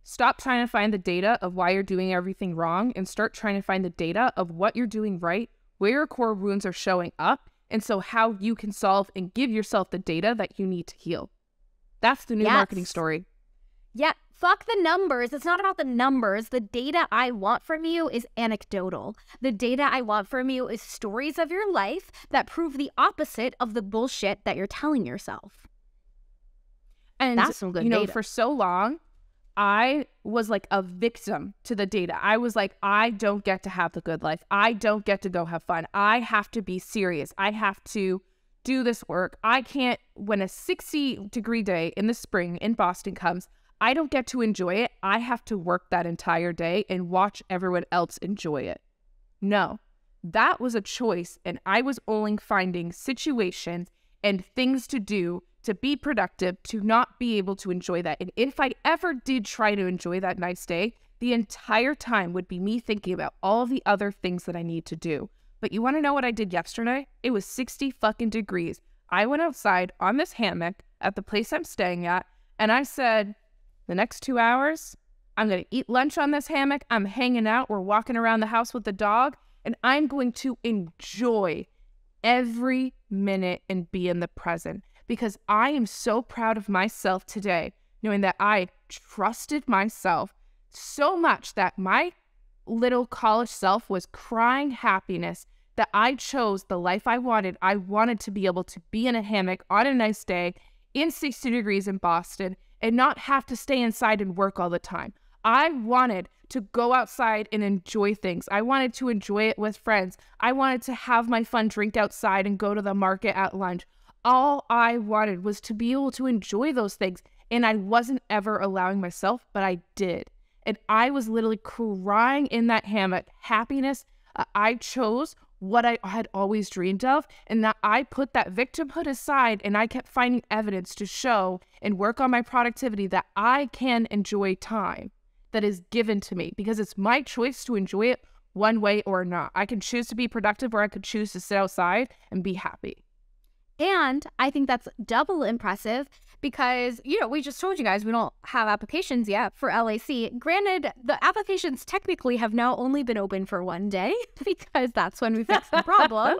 Stop trying to find the data of why you're doing everything wrong and start trying to find the data of what you're doing right, where your core wounds are showing up, and so how you can solve and give yourself the data that you need to heal. That's the new marketing story. Yeah, fuck the numbers. It's not about the numbers. The data I want from you is anecdotal. The data I want from you is stories of your life that prove the opposite of the bullshit that you're telling yourself. And that's some good data. For so long, I was like a victim to the data. I was like, I don't get to have the good life. I don't get to go have fun. I have to be serious. I have to do this work. I can't, when a 60-degree day in the spring in Boston comes, I don't get to enjoy it. I have to work that entire day and watch everyone else enjoy it. No, that was a choice, and I was only finding situations and things to do to be productive, to not be able to enjoy that. And if I ever did try to enjoy that nice day, the entire time would be me thinking about all the other things that I need to do. But you want to know what I did yesterday? It was 60 fucking degrees. I went outside on this hammock at the place I'm staying at, and I said, the next 2 hours, I'm going to eat lunch on this hammock. I'm hanging out. We're walking around the house with the dog, and I'm going to enjoy every minute and be in the present. Because I am so proud of myself today, knowing that I trusted myself so much that my little college self was crying happiness that I chose the life I wanted. I wanted to be able to be in a hammock on a nice day in 60 degrees in Boston and not have to stay inside and work all the time. I wanted to go outside and enjoy things. I wanted to enjoy it with friends. I wanted to have my fun drink outside and go to the market at lunch. All I wanted was to be able to enjoy those things. And I wasn't ever allowing myself, but I did. And I was literally crying in that hammock, happiness. I chose what I had always dreamed of, and that I put that victimhood aside, and I kept finding evidence to show and work on my productivity that I can enjoy time that is given to me, because it's my choice to enjoy it one way or not. I can choose to be productive, or I could choose to sit outside and be happy. And I think that's double impressive because, we just told you guys we don't have applications yet for LAC. Granted, the applications technically have now only been open for one day because that's when we fixed the problem.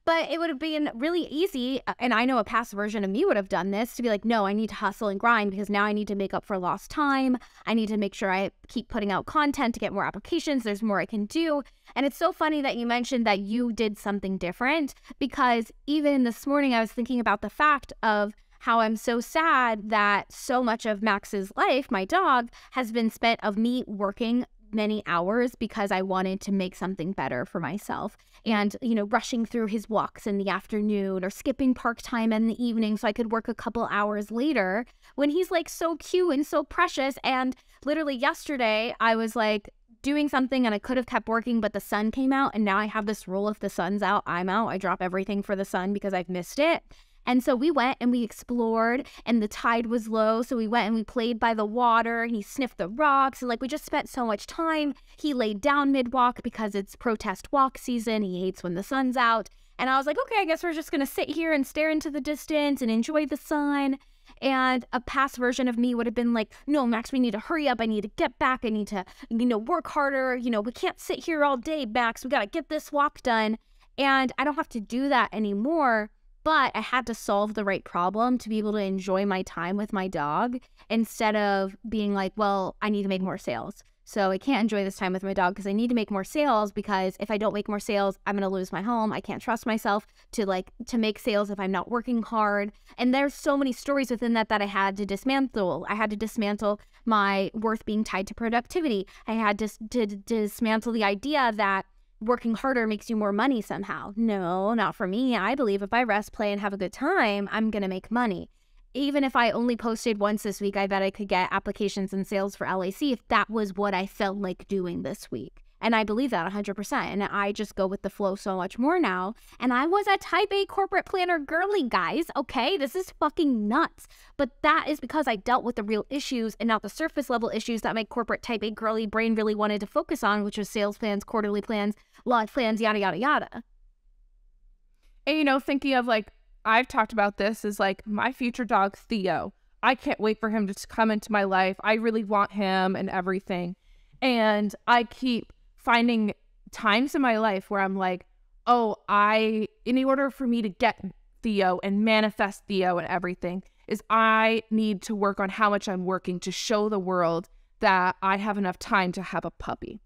But it would have been really easy, and I know a past version of me would have done this, to be like, no, I need to hustle and grind because now I need to make up for lost time. I need to make sure I keep putting out content to get more applications. There's more I can do. And it's so funny that you mentioned that you did something different, because even this morning I was thinking about the fact of how I'm so sad that so much of Max's life, my dog, has been spent of me working many hours because I wanted to make something better for myself, and rushing through his walks in the afternoon or skipping park time in the evening so I could work a couple hours later when he's like so cute and so precious. And literally yesterday I was like doing something and I could have kept working, but the sun came out, and now I have this rule: if the sun's out, I'm out. I drop everything for the sun because I've missed it. And so we went and we explored, and the tide was low. So we went and we played by the water, and he sniffed the rocks, and we just spent so much time. He laid down mid-walk because it's protest walk season. He hates when the sun's out. And I was like, okay, I guess we're just going to sit here and stare into the distance and enjoy the sun. And a past version of me would have been like, no, Max, we need to hurry up. I need to get back. I need to, work harder. We can't sit here all day, Max. We got to get this walk done. And I don't have to do that anymore. But I had to solve the right problem to be able to enjoy my time with my dog, instead of being like, well, I need to make more sales. So I can't enjoy this time with my dog because I need to make more sales, because if I don't make more sales, I'm going to lose my home. I can't trust myself to make sales if I'm not working hard. And there's so many stories within that I had to dismantle. I had to dismantle my worth being tied to productivity. I had to dismantle the idea that working harder makes you more money somehow. No, not for me. I believe if I rest, play, and have a good time, I'm going to make money. Even if I only posted once this week, I bet I could get applications and sales for LAC if that was what I felt like doing this week. And I believe that 100%. And I just go with the flow so much more now. And I was a type A corporate planner girly, guys. Okay, this is fucking nuts. But that is because I dealt with the real issues and not the surface level issues that my corporate type A girly brain really wanted to focus on, which was sales plans, quarterly plans, lot plans, yada, yada, yada. And thinking of I've talked about this, is my future dog, Theo. I can't wait for him to come into my life. I really want him and everything. And I keep finding times in my life where I'm like, oh, in order for me to get Theo and manifest Theo and everything, is I need to work on how much I'm working to show the world that I have enough time to have a puppy,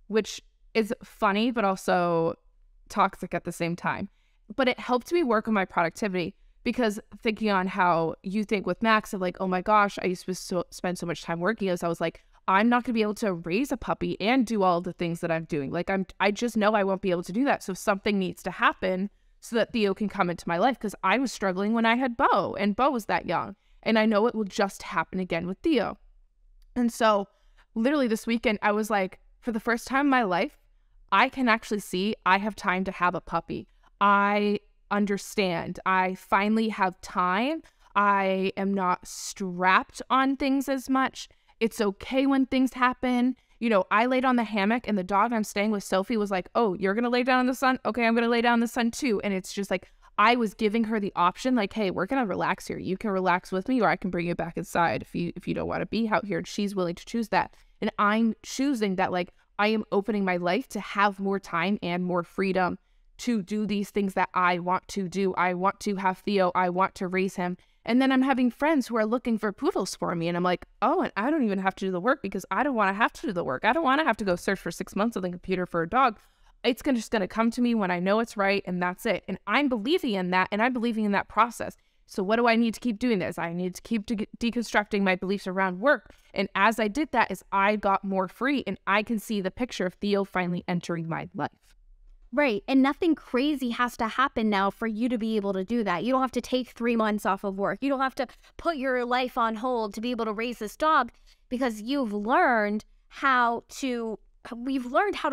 which is funny, but also toxic at the same time. But it helped me work on my productivity, because thinking on how you think with Max of oh my gosh, I used to spend so much time working, as I was like, I'm not going to be able to raise a puppy and do all the things that I'm doing. I just know I won't be able to do that. So something needs to happen so that Theo can come into my life, because I was struggling when I had Bo, and Bo was that young. And I know it will just happen again with Theo. And so literally this weekend, I was like, for the first time in my life, I can actually see I have time to have a puppy. I understand. I finally have time. I am not strapped on things as much. It's okay when things happen. I laid on the hammock, and the dog I'm staying with, Sophie, was like, oh, you're going to lay down in the sun? Okay, I'm going to lay down in the sun too. And it's just I was giving her the option, hey, we're going to relax here. You can relax with me, or I can bring you back inside if you don't want to be out here. And she's willing to choose that. And I'm choosing that, I am opening my life to have more time and more freedom to do these things that I want to do. I want to have Theo. I want to raise him. And then I'm having friends who are looking for poodles for me. And I'm like, oh, and I don't even have to do the work, because I don't want to have to do the work. I don't want to have to go search for 6 months on the computer for a dog. It's just going to come to me when I know it's right, and that's it. And I'm believing in that, and I'm believing in that process. So what do I need to keep doing this? I need to keep deconstructing my beliefs around work. And as I did that, I got more free, and I can see the picture of Theo finally entering my life. Right. And nothing crazy has to happen now for you to be able to do that. You don't have to take 3 months off of work. You don't have to put your life on hold to be able to raise this dog, because we've learned how to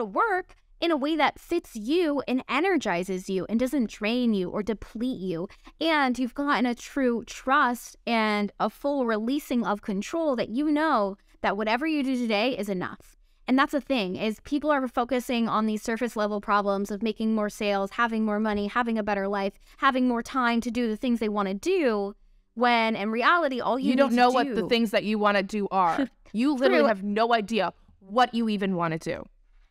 work in a way that fits you and energizes you and doesn't drain you or deplete you. And you've gotten a true trust and a full releasing of control that you know that whatever you do today is enough. And that's the thing, is people are focusing on these surface level problems of making more sales, having more money, having a better life, having more time to do the things they want to do, when in reality, all you don't know what the things that you want to do are. You literally have no idea what you even want to do.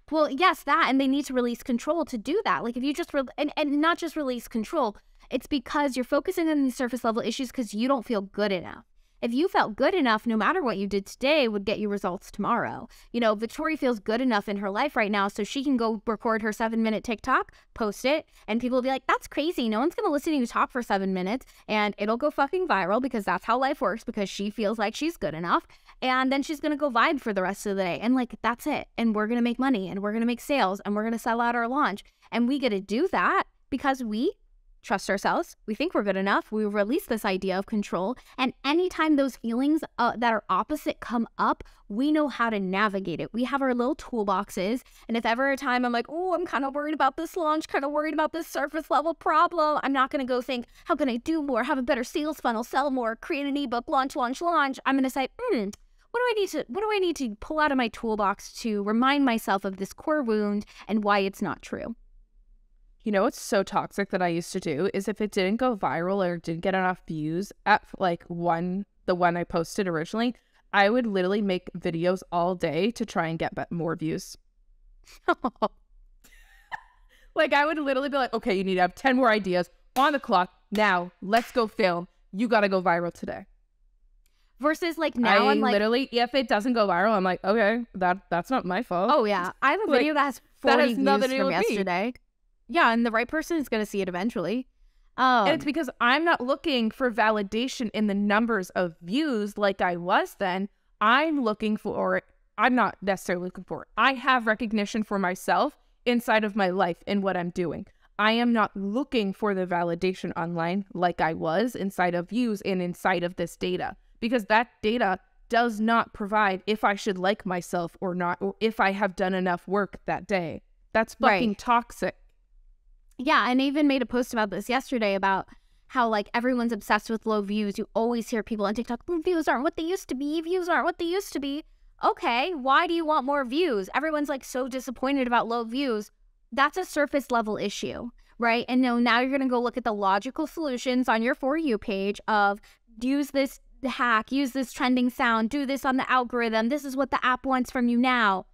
Well, yes, that, and they need to release control to do that. Like if you just, and not just release control, it's because you're focusing on these surface level issues because you don't feel good enough. If you felt good enough, no matter what you did today would get you results tomorrow. You know, Victoria feels good enough in her life right now so she can go record her 7-minute TikTok, post it, and people will be like, that's crazy. No one's going to listen to you talk for 7 minutes, and it'll go fucking viral because that's how life works, because she feels like she's good enough. And then she's going to go vibe for the rest of the day. And like, that's it. And we're going to make money, and we're going to make sales, and we're going to sell out our launch. And we get to do that because we trust ourselves. We think we're good enough. We release this idea of control. And anytime those feelings that are opposite come up, we know how to navigate it. We have our little toolboxes. And if ever a time I'm like, oh, I'm kind of worried about this launch, kind of worried about this surface level problem, I'm not going to go think, how can I do more, have a better sales funnel, sell more, create an ebook, launch. I'm going to say, what do I need to pull out of my toolbox to remind myself of this core wound and why it's not true? You know what's so toxic that I used to do is if it didn't go viral or didn't get enough views at like the one I posted originally, I would literally make videos all day to try and get more views. Like I would literally be like, okay, you need to have 10 more ideas on the clock. Now let's go film. You got to go viral today. Versus like now I'm like, literally, if it doesn't go viral, I'm like, okay, that's not my fault. Oh yeah. I have a video that has 40 views from yesterday. Me. Yeah, and the right person is going to see it eventually. And it's because I'm not looking for validation in the numbers of views like I was then. I'm not necessarily looking for it. I have recognition for myself inside of my life in what I'm doing. I am not looking for the validation online like I was inside of views and inside of this data, because that data does not provide if I should like myself or not, or if I have done enough work that day. That's fucking toxic. Yeah, and I even made a post about this yesterday about how like everyone's obsessed with low views. You always hear people on TikTok, views aren't what they used to be. Views aren't what they used to be. Okay, why do you want more views? Everyone's like so disappointed about low views. That's a surface level issue, right? And now you're going to go look at the logical solutions on your For You page of use this hack, use this trending sound, do this on the algorithm. This is what the app wants from you now.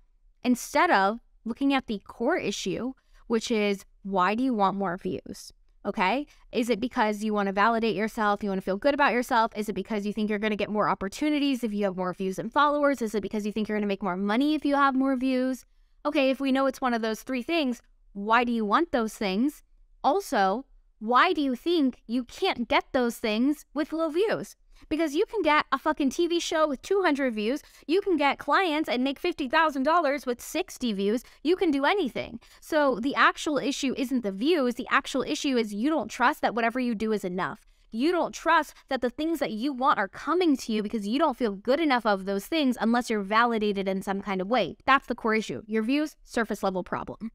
Instead of looking at the core issue, which is, why do you want more views? Okay? Is it because you want to validate yourself? You want to feel good about yourself? Is it because you think you're going to get more opportunities if you have more views and followers? Is it because you think you're going to make more money if you have more views? Okay, if we know it's one of those 3 things, why do you want those things? Also, why do you think you can't get those things with low views? Because you can get a fucking TV show with 200 views. You can get clients and make $50,000 with 60 views. You can do anything. So the actual issue isn't the views. The actual issue is you don't trust that whatever you do is enough. You don't trust that the things that you want are coming to you because you don't feel good enough of those things unless you're validated in some kind of way. That's the core issue. Your views, surface level problem.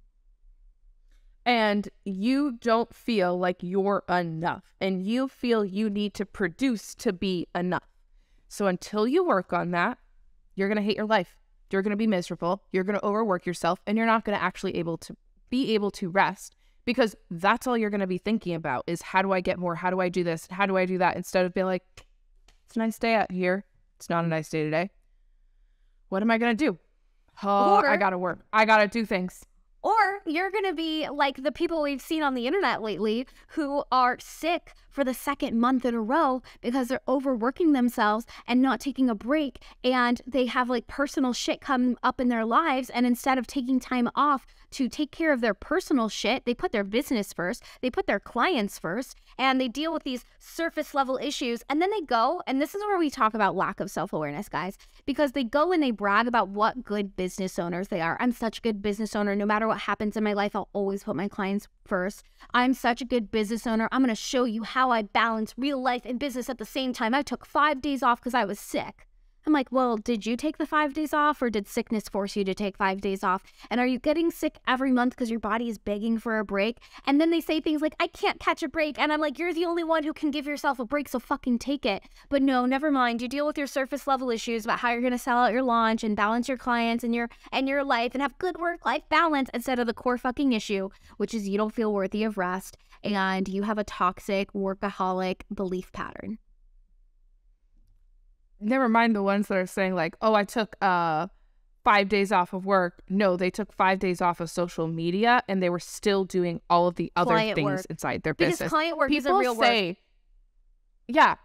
And you don't feel like you're enough, and you feel you need to produce to be enough. So until you work on that, you're going to hate your life. You're going to be miserable. You're going to overwork yourself, and you're not going to actually be able to rest, because that's all you're going to be thinking about is, how do I get more? How do I do this? How do I do that? Instead of being like, it's a nice day out here. It's not a nice day today. What am I going to do? Oh, I got to work. I got to do things. Or you're going to be like the people we've seen on the internet lately who are sick for the 2nd month in a row because they're overworking themselves and not taking a break. And they have like personal shit come up in their lives. And instead of taking time off to take care of their personal shit, they put their business first. They put their clients first. And they deal with these surface level issues. And then they go, and this is where we talk about lack of self-awareness, guys, because they go and they brag about what good business owners they are. I'm such a good business owner. No matter what what happens in my life, I'll always put my clients first. I'm such a good business owner. I'm going to show you how I balance real life and business at the same time. I took 5 days off because I was sick. I'm like, well, did you take the 5 days off, or did sickness force you to take 5 days off? And are you getting sick every month because your body is begging for a break? And then they say things like, I can't catch a break. And I'm like, you're the only one who can give yourself a break, so fucking take it. But no, never mind. You deal with your surface level issues about how you're going to sell out your launch and balance your clients and your life and have good work-life balance instead of the core fucking issue, which is you don't feel worthy of rest and you have a toxic workaholic belief pattern. Never mind the ones that are saying like, oh, I took 5 days off of work. No, they took 5 days off of social media and they were still doing all of the other client things work. inside their Because business. client work People is a real say, work. Yeah,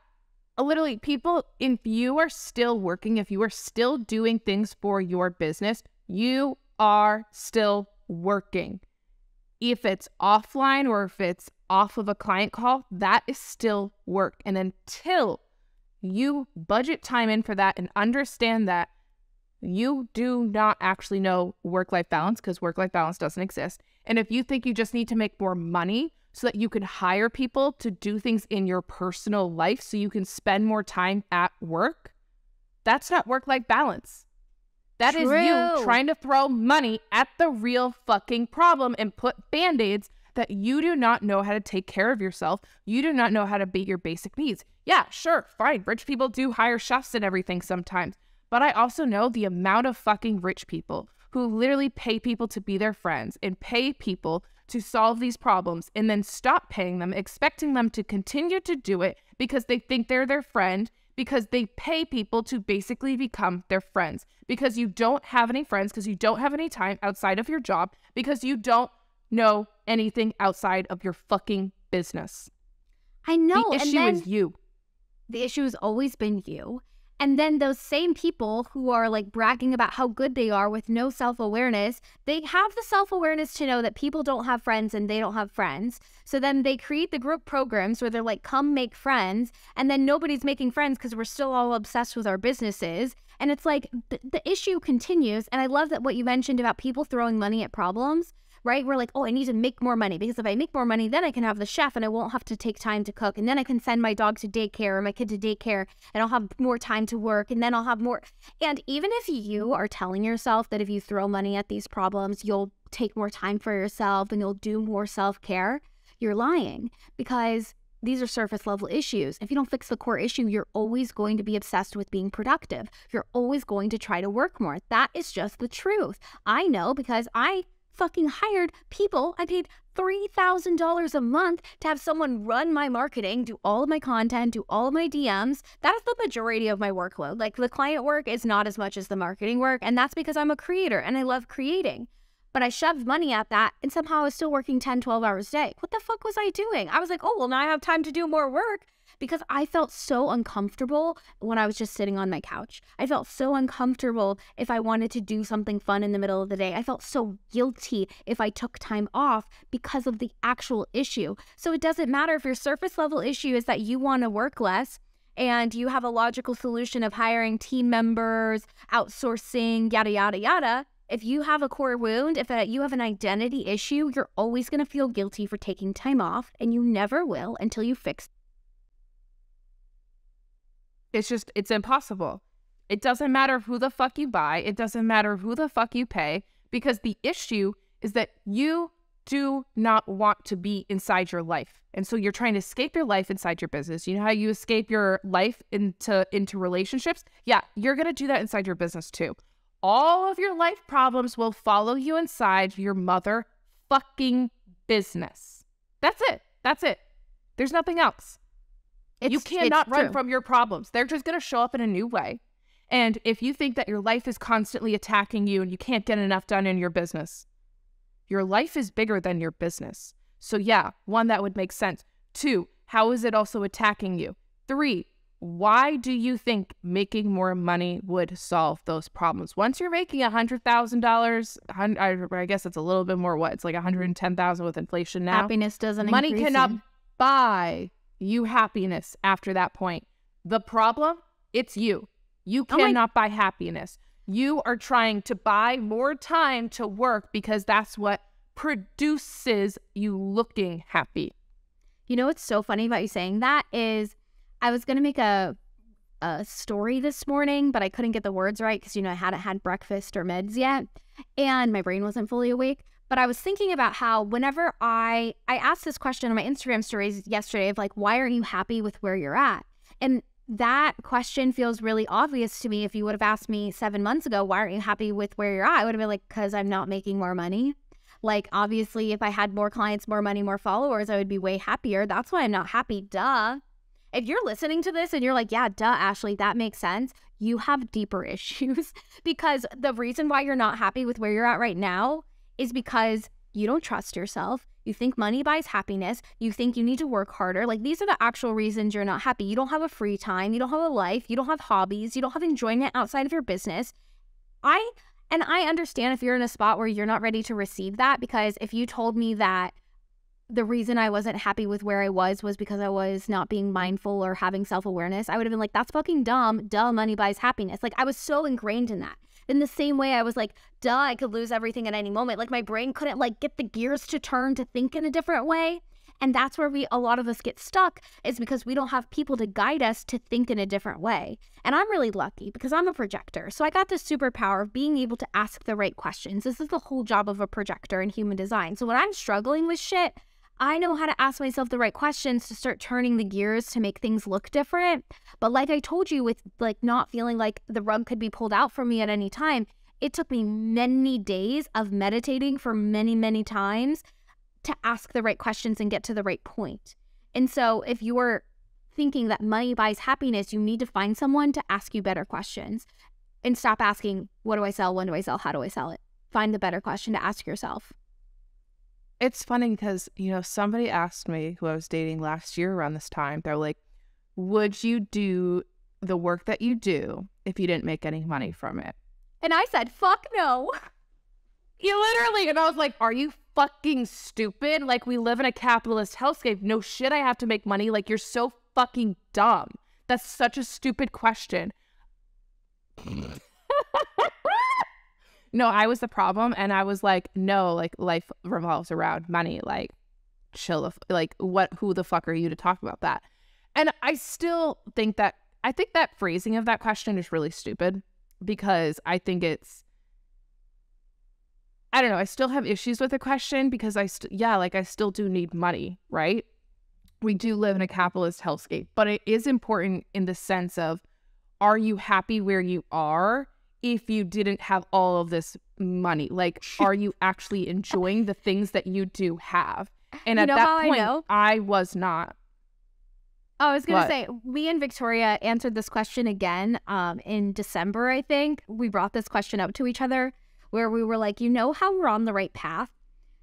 literally people, if you are still working, if you are still doing things for your business, you are still working. If it's offline or if it's off of a client call, that is still work. And until you budget time in for that and understand that you do not actually know work-life balance, because work-life balance doesn't exist. And if you think you just need to make more money so that you can hire people to do things in your personal life so you can spend more time at work, that's not work-life balance. That is you trying to throw money at the real fucking problem and put band-aids that you do not know how to take care of yourself. You do not know how to meet your basic needs. Yeah, sure, fine. Rich people do hire chefs and everything sometimes. But I also know the amount of fucking rich people who literally pay people to be their friends and pay people to solve these problems and then stop paying them, expecting them to continue to do it because they think they're their friend, because they pay people to basically become their friends, because you don't have any friends, because you don't have any time outside of your job, because you don't know anything outside of your fucking business. I know. The issue is you. The issue has always been you. And then those same people who are like bragging about how good they are with no self-awareness, they have the self-awareness to know that people don't have friends and they don't have friends. So then they create the group programs where they're like, come make friends. And then nobody's making friends because we're still all obsessed with our businesses. And it's like the issue continues. And I love that what you mentioned about people throwing money at problems. Right? We're like, oh, I need to make more money because if I make more money, then I can have the chef and I won't have to take time to cook. And then I can send my dog to daycare or my kid to daycare and I'll have more time to work and then I'll have more. And even if you are telling yourself that if you throw money at these problems, you'll take more time for yourself and you'll do more self-care, you're lying because these are surface level issues. If you don't fix the core issue, you're always going to be obsessed with being productive. You're always going to try to work more. That is just the truth. I know because I fucking hired people. I paid $3,000 a month to have someone run my marketing, do all of my content, do all of my DMs. That is the majority of my workload. Like the client work is not as much as the marketing work. And that's because I'm a creator and I love creating. But I shoved money at that and somehow I was still working 10, 12 hours a day. What the fuck was I doing? I was like, oh, well, now I have time to do more work. Because I felt so uncomfortable when I was just sitting on my couch. I felt so uncomfortable if I wanted to do something fun in the middle of the day. I felt so guilty if I took time off because of the actual issue. So it doesn't matter if your surface level issue is that you want to work less and you have a logical solution of hiring team members, outsourcing, yada, yada, yada. If you have a core wound, if you have an identity issue, you're always going to feel guilty for taking time off and you never will until you fix it. It's impossible. It doesn't matter who the fuck you buy. It doesn't matter who the fuck you pay, because the issue is that you do not want to be inside your life. And so you're trying to escape your life inside your business. You know how you escape your life into relationships? Yeah, you're going to do that inside your business too. All of your life problems will follow you inside your motherfucking business. That's it. That's it. There's nothing else. You cannot run from your problems. They're just going to show up in a new way. And if you think that your life is constantly attacking you and you can't get enough done in your business, your life is bigger than your business. So yeah, 1, that would make sense. 2, how is it also attacking you? 3, why do you think making more money would solve those problems? Once you're making $100,000, I guess it's a little bit more. What? It's like $110,000 with inflation now. Happiness doesn't Money increase cannot you. buy you happiness after that point. The problem, it's you. You cannot buy happiness. You are trying to buy more time to work because that's what produces you looking happy. You know what's so funny about you saying that is I was going to make a story this morning, but I couldn't get the words right because, I hadn't had breakfast or meds yet and my brain wasn't fully awake. But I was thinking about how whenever I asked this question on my Instagram stories yesterday of like, why aren't you happy with where you're at? And that question feels really obvious to me. If you would have asked me 7 months ago, why aren't you happy with where you're at? I would have been like, because I'm not making more money. Like, obviously, if I had more clients, more money, more followers, I would be way happier. That's why I'm not happy. Duh. If you're listening to this and you're like, yeah, duh, Ashley, that makes sense. You have deeper issues because the reason why you're not happy with where you're at right now is because you don't trust yourself. You think money buys happiness. You think you need to work harder. Like, these are the actual reasons you're not happy. You don't have a free time. You don't have a life. You don't have hobbies. You don't have enjoyment outside of your business. I understand if you're in a spot where you're not ready to receive that, because if you told me that the reason I wasn't happy with where I was because I was not being mindful or having self-awareness, I would have been like, that's fucking dumb. Duh, money buys happiness. Like, I was so ingrained in that. In the same way, I was like, duh, I could lose everything at any moment. Like, my brain couldn't like get the gears to turn to think in a different way. And that's where a lot of us get stuck, is because we don't have people to guide us to think in a different way. And I'm really lucky because I'm a projector. So I got this superpower of being able to ask the right questions. This is the whole job of a projector in human design. So when I'm struggling with shit, I know how to ask myself the right questions to start turning the gears to make things look different. But like I told you, with like not feeling like the rug could be pulled out from me at any time, it took me many days of meditating for many, many times to ask the right questions and get to the right point. And so if you are thinking that money buys happiness, you need to find someone to ask you better questions and stop asking, what do I sell? When do I sell? How do I sell it? Find the better question to ask yourself. It's funny because, somebody asked me, who I was dating last year around this time, they're like, would you do the work that you do if you didn't make any money from it? And I said, fuck no. You literally, and I was like, are you fucking stupid? Like, we live in a capitalist hellscape. No shit, I have to make money. Like, you're so fucking dumb. That's such a stupid question. No, I was the problem, and I was like, no, like, life revolves around money. Like, chill. Like, who the fuck are you to talk about that? And I still think that, that phrasing of that question is really stupid, because I think I don't know, I still have issues with the question, because I still do need money, right? We do live in a capitalist hellscape, but it is important in the sense of, are you happy where you are if you didn't have all of this money? Like, are you actually enjoying the things that you do have? And at that point, I was not. Oh, I was going to say, me and Victoria answered this question again in December, I think. We brought this question up to each other where we were like, how we're on the right path?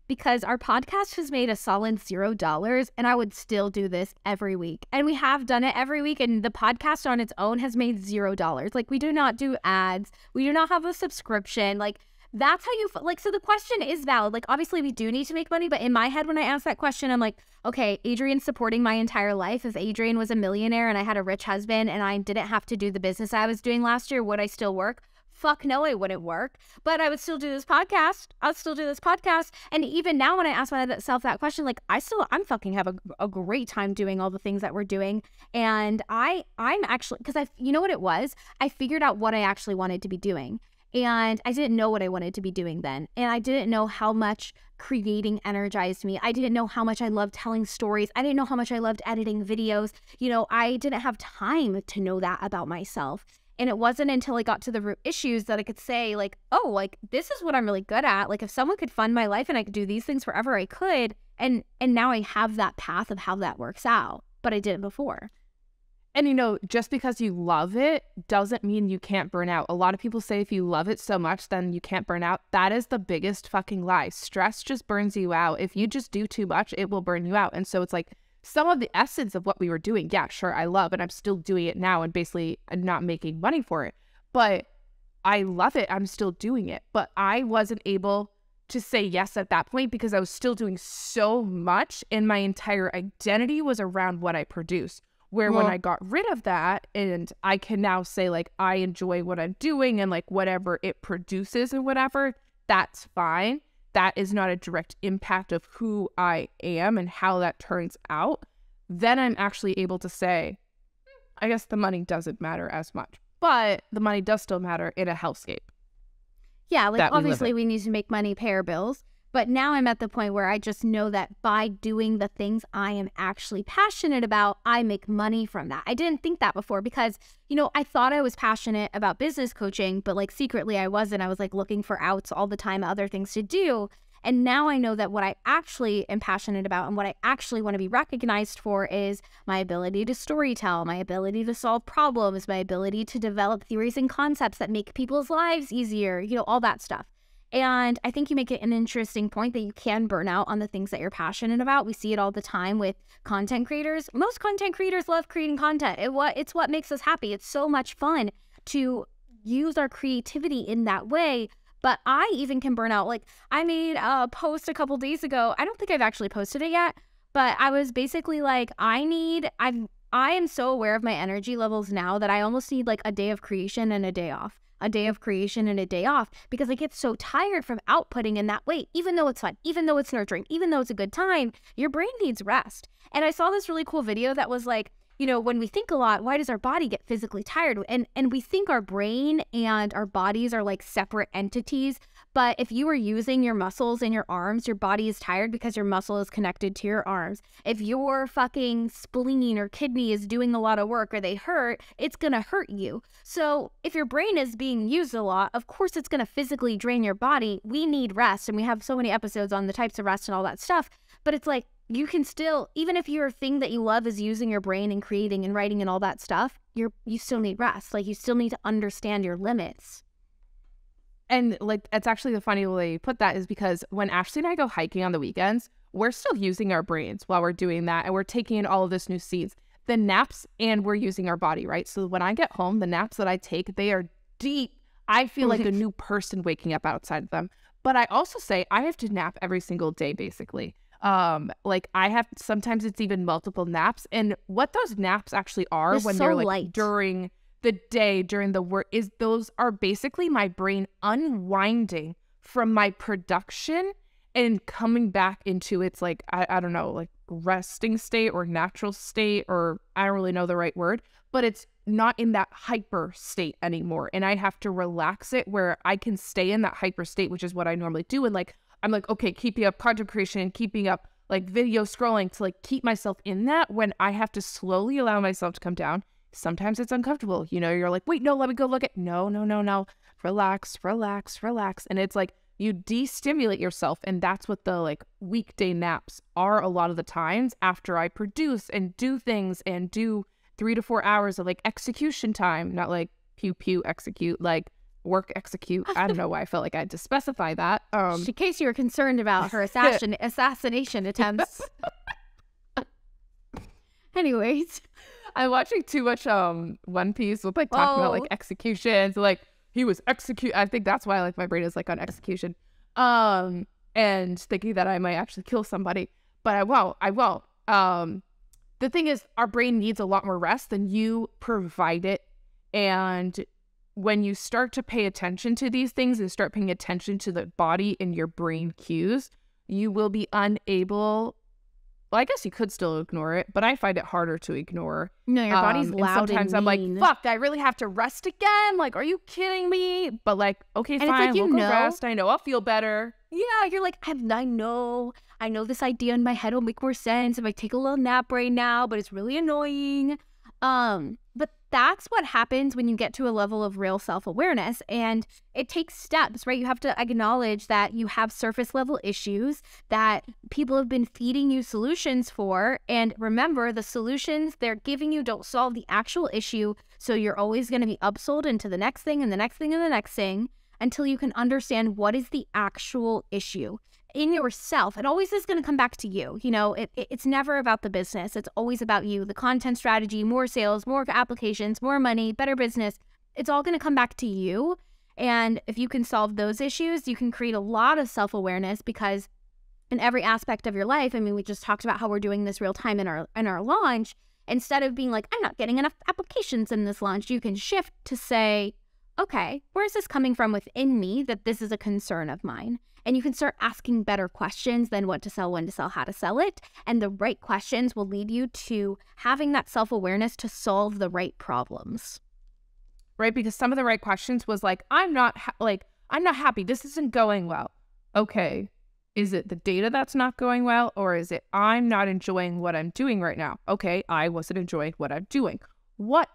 Because our podcast has made a solid $0, and I would still do this every week. And we have done it every week, and the podcast on its own has made $0. Like, we do not do ads. We do not have a subscription. Like, that's how you, like, so the question is valid. Like, obviously we do need to make money, but in my head, when I ask that question, I'm like, okay, Adrian's supporting my entire life. If Adrian was a millionaire and I had a rich husband and I didn't have to do the business I was doing last year, would I still work? Fuck no, I wouldn't work, but I would still do this podcast. I'll still do this podcast. And even now, when I ask myself that question, like, I'm fucking have a great time doing all the things that we're doing. And I'm actually, because you know what it was? I figured out what I actually wanted to be doing. And I didn't know what I wanted to be doing then. And I didn't know how much creating energized me. I didn't know how much I loved telling stories. I didn't know how much I loved editing videos. I didn't have time to know that about myself. And it wasn't until I got to the root issues that I could say, like, oh, like, this is what I'm really good at. Like, if someone could fund my life and I could do these things forever, I could. And now I have that path of how that works out. But I didn't before. And, just because you love it doesn't mean you can't burn out. A lot of people say if you love it so much, then you can't burn out. That is the biggest fucking lie. Stress just burns you out. If you just do too much, it will burn you out. And so it's like, some of the essence of what we were doing, yeah, sure, I love, and I'm still doing it now, and basically I'm not making money for it, but I love it. I'm still doing it. But I wasn't able to say yes at that point because I was still doing so much, and my entire identity was around what I produce. Where when I got rid of that and I can now say like, I enjoy what I'm doing and like whatever it produces and whatever, that's fine. That is not a direct impact of who I am and how that turns out. Then I'm actually able to say, I guess the money doesn't matter as much, but the money does still matter in a hellscape. Yeah, like obviously we need to make money, pay our bills. But now I'm at the point where I just know that by doing the things I am actually passionate about, I make money from that. I didn't think that before because, you know, I thought I was passionate about business coaching, but like secretly I wasn't. I was like looking for outs all the time, other things to do. And now I know that what I actually am passionate about and what I actually want to be recognized for is my ability to storytell, my ability to solve problems, my ability to develop theories and concepts that make people's lives easier, you know, all that stuff. And I think you make it an interesting point that you can burn out on the things that you're passionate about. We see it all the time with content creators. Most content creators love creating content. It's what makes us happy. It's so much fun to use our creativity in that way. But I even can burn out. Like I made a post a couple days ago. I don't think I've actually posted it yet, but I was basically like, I am so aware of my energy levels now that I almost need like a day of creation and a day off. A day of creation and a day off because I get so tired from outputting in that way. Even though it's fun, even though it's nurturing, even though it's a good time, your brain needs rest. And I saw this really cool video that was like, you know, when we think a lot, why does our body get physically tired? And we think our brain and our bodies are like separate entities. But if you are using your muscles in your arms, your body is tired because your muscle is connected to your arms. If your fucking spleen or kidney is doing a lot of work or they hurt, it's going to hurt you. So if your brain is being used a lot, of course it's going to physically drain your body. We need rest. And we have so many episodes on the types of rest and all that stuff. But it's like, you can still, even if your thing that you love is using your brain and creating and writing and all that stuff, you still need rest. Like you still need to understand your limits. And like, it's actually the funny way you put that is because when Ashley and I go hiking on the weekends, we're still using our brains while we're doing that. And we're taking in all of this new seeds, the naps, and we're using our body, right? So when I get home, the naps that I take, they are deep. I feel like a new person waking up outside of them. But I also say I have to nap every single day, basically. Like I have, sometimes it's even multiple naps. And what those naps actually are they're when so they're like light. During the day, during the work, is those are basically my brain unwinding from my production and coming back into its like, I don't know, like resting state or natural state, or I don't really know the right word, but it's not in that hyper state anymore. And I have to relax it where I can stay in that hyper state, which is what I normally do. And like, I'm like, okay, keeping up content creation, keeping up like video scrolling to like keep myself in that when I have to slowly allow myself to come down. Sometimes it's uncomfortable. You know, you're like, wait, no, let me go look at, no. Relax. And it's like, you de-stimulate yourself. And that's what the like weekday naps are a lot of the times after I produce and do things and do 3 to 4 hours of like execution time, not like pew execute, like work execute. I don't know why I felt like I had to specify that. In case you were concerned about her assassination attempts. Anyways, I'm watching too much One Piece with like talking about like executions, like he was execute. I think that's why like my brain is like on execution, and thinking that I might actually kill somebody, but I won't. The thing is, our brain needs a lot more rest than you provide it, and when you start to pay attention to these things and start paying attention to the body and your brain cues, you will be unable. Well, I guess you could still ignore it, but I find it harder to ignore. No, your body's loud and sometimes I'm like, fuck, I really have to rest again? Like, are you kidding me? But like, okay, and fine, it's like, we'll go rest. I know I'll feel better. Yeah, you're like, I know this idea in my head will make more sense if I take a little nap right now, but it's really annoying. But that's what happens when you get to a level of real self-awareness, and it takes steps, right? You have to acknowledge that you have surface level issues that people have been feeding you solutions for. And remember, the solutions they're giving you don't solve the actual issue. So you're always going to be upsold into the next thing and the next thing and the next thing until you can understand what is the actual issue in yourself. It always is going to come back to you. You know, it's never about the business. It's always about you, the content strategy, more sales, more applications, more money, better business. It's all going to come back to you. And if you can solve those issues, you can create a lot of self-awareness, because in every aspect of your life, I mean, we just talked about how we're doing this real time in our launch. Instead of being like, I'm not getting enough applications in this launch, you can shift to say, okay, where is this coming from within me that this is a concern of mine? And you can start asking better questions than what to sell, when to sell, how to sell it. And the right questions will lead you to having that self-awareness to solve the right problems. Right? Because some of the right questions was like, I'm not happy. This isn't going well. Okay. Is it the data that's not going well? Or is it I'm not enjoying what I'm doing right now? Okay. I wasn't enjoying what I'm doing. Why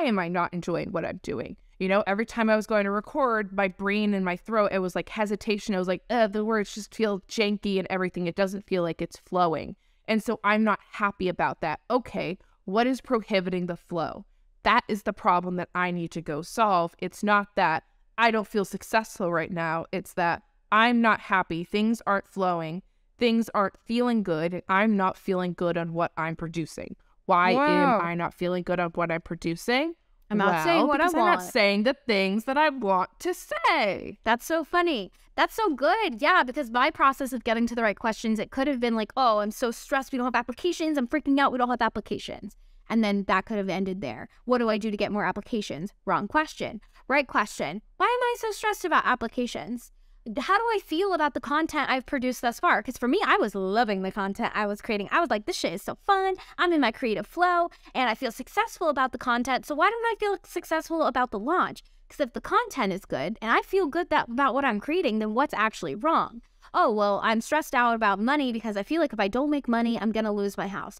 am I not enjoying what I'm doing? You know, every time I was going to record, my brain and my throat, it was like hesitation. It was like, the words just feel janky and everything. It doesn't feel like it's flowing. And so I'm not happy about that. Okay, what is prohibiting the flow? That is the problem that I need to go solve. It's not that I don't feel successful right now. It's that I'm not happy. Things aren't flowing. Things aren't feeling good. And I'm not feeling good on what I'm producing. Why am I not feeling good on what I'm producing? I'm not saying what I want. I'm not saying the things that I want to say. That's so funny. That's so good. Yeah, because my process of getting to the right questions, it could have been like, oh, I'm so stressed. We don't have applications. I'm freaking out. We don't have applications. And then that could have ended there. What do I do to get more applications? Wrong question. Right question. Why am I so stressed about applications? How do I feel about the content I've produced thus far? Because for me, I was loving the content I was creating. I was like, this shit is so fun. I'm in my creative flow and I feel successful about the content. So why don't I feel successful about the launch? Because if the content is good and I feel good about what I'm creating, then what's actually wrong? Oh, well, I'm stressed out about money because I feel like if I don't make money, I'm going to lose my house.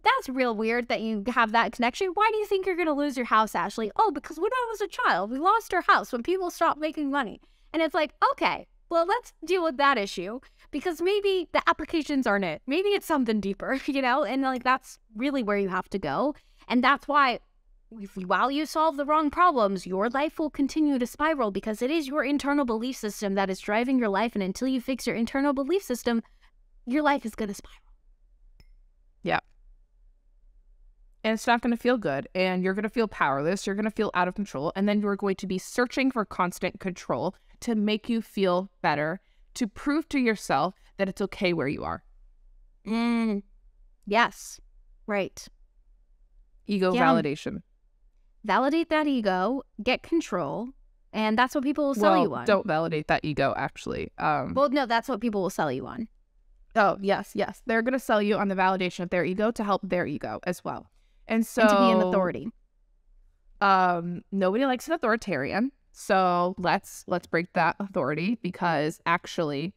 That's real weird that you have that connection. Why do you think you're going to lose your house, Ashley? Oh, because when I was a child, we lost our house when people stopped making money. And it's like, okay, well, let's deal with that issue because maybe the applications aren't it. Maybe it's something deeper, you know? And like, that's really where you have to go. And that's why while you solve the wrong problems, your life will continue to spiral because it is your internal belief system that is driving your life. And until you fix your internal belief system, your life is going to spiral. Yeah. And it's not going to feel good. And you're going to feel powerless. You're going to feel out of control. And then you're going to be searching for constant control to make you feel better, to prove to yourself that it's okay where you are. Yes. Right. Ego validation. Validate that ego, get control, and that's what people will sell you on. Don't validate that ego, actually. Well, no, that's what people will sell you on. Oh, yes. They're going to sell you on the validation of their ego to help their ego as well. And so... And to be an authority. Nobody likes an authoritarian. So let's break that authority because actually,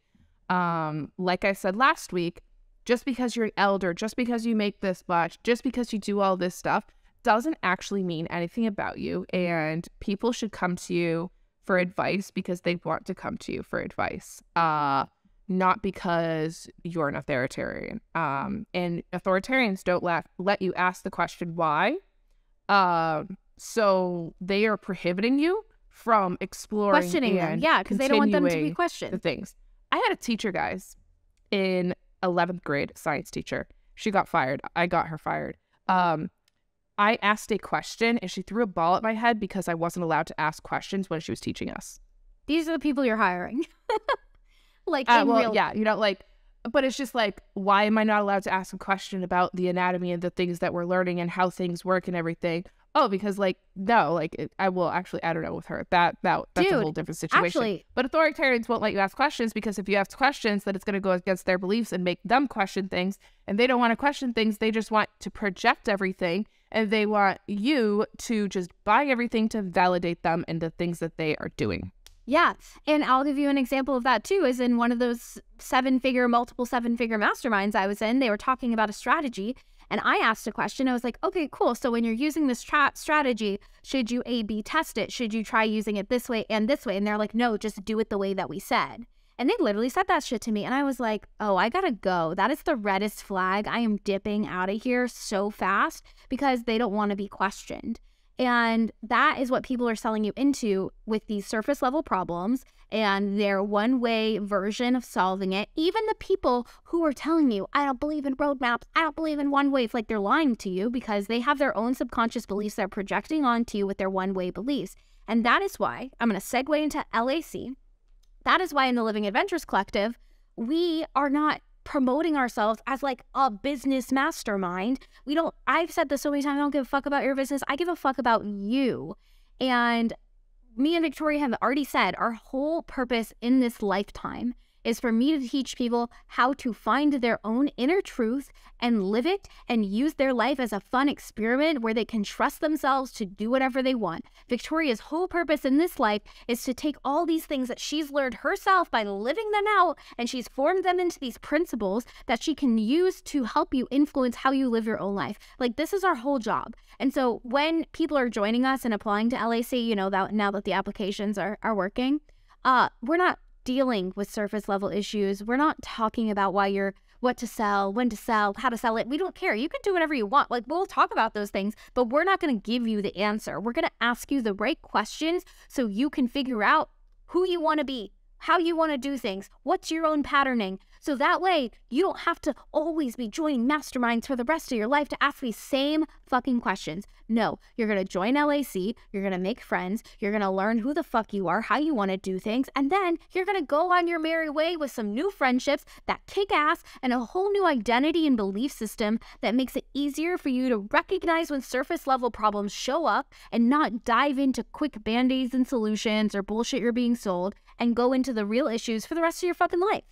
like I said last week, just because you're an elder, just because you make this much, just because you do all this stuff, doesn't actually mean anything about you. And people should come to you for advice because they want to come to you for advice, not because you're an authoritarian. And authoritarians don't let you ask the question why. So they are prohibiting you from exploring, questioning them. Yeah, because they don't want them to be questioned. The things. I had a teacher, guys, in 11th grade, science teacher. She got fired. I got her fired. I asked a question and she threw a ball at my head because I wasn't allowed to ask questions when she was teaching us. These are the people you're hiring. Like, yeah, you know, like, but it's just like, why am I not allowed to ask a question about the anatomy and the things that we're learning and how things work and everything? Oh, because like, no, like, I don't know with her. That's a whole different situation. Actually, but authoritarians won't let you ask questions because if you ask questions, then it's going to go against their beliefs and make them question things. And they don't want to question things. They just want to project everything. And they want you to just buy everything to validate them and the things that they are doing. Yeah. And I'll give you an example of that too, is in one of those multiple seven-figure masterminds I was in, they were talking about a strategy. And I asked a question. I was like, okay, cool. So when you're using this strategy, should you A/B test it? Should you try using it this way and this way? And they're like, no, just do it the way that we said. And they literally said that shit to me. And I was like, oh, I gotta go. That is the reddest flag. I am dipping out of here so fast because they don't want to be questioned. And that is what people are selling you into with these surface level problems and their one-way version of solving it. Even the people who are telling you, I don't believe in roadmaps, I don't believe in one way, like they're lying to you because they have their own subconscious beliefs they're projecting onto you with their one-way beliefs. And that is why, I'm going to segue into LAC. That is why in the Living Adventures Collective, we are not promoting ourselves as like a business mastermind. I've said this so many times, I don't give a fuck about your business. I give a fuck about you. And me and Victoria have already said our whole purpose in this lifetime is for me to teach people how to find their own inner truth and live it and use their life as a fun experiment where they can trust themselves to do whatever they want. Victoria's whole purpose in this life is to take all these things that she's learned herself by living them out, and she's formed them into these principles that she can use to help you influence how you live your own life. Like, this is our whole job. And so when people are joining us and applying to LAC, you know, that now that the applications are working, we're not dealing with surface level issues. We're not talking about what to sell, when to sell, how to sell it. We don't care. You can do whatever you want. Like, we'll talk about those things, but we're not going to give you the answer. We're going to ask you the right questions so you can figure out who you want to be, how you want to do things, what's your own patterning. So that way you don't have to always be joining masterminds for the rest of your life to ask these same fucking questions. No, you're going to join LAC, you're going to make friends, you're going to learn who the fuck you are, how you want to do things, and then you're going to go on your merry way with some new friendships that kick ass and a whole new identity and belief system that makes it easier for you to recognize when surface level problems show up and not dive into quick band-aids and solutions or bullshit you're being sold, and go into the real issues for the rest of your fucking life.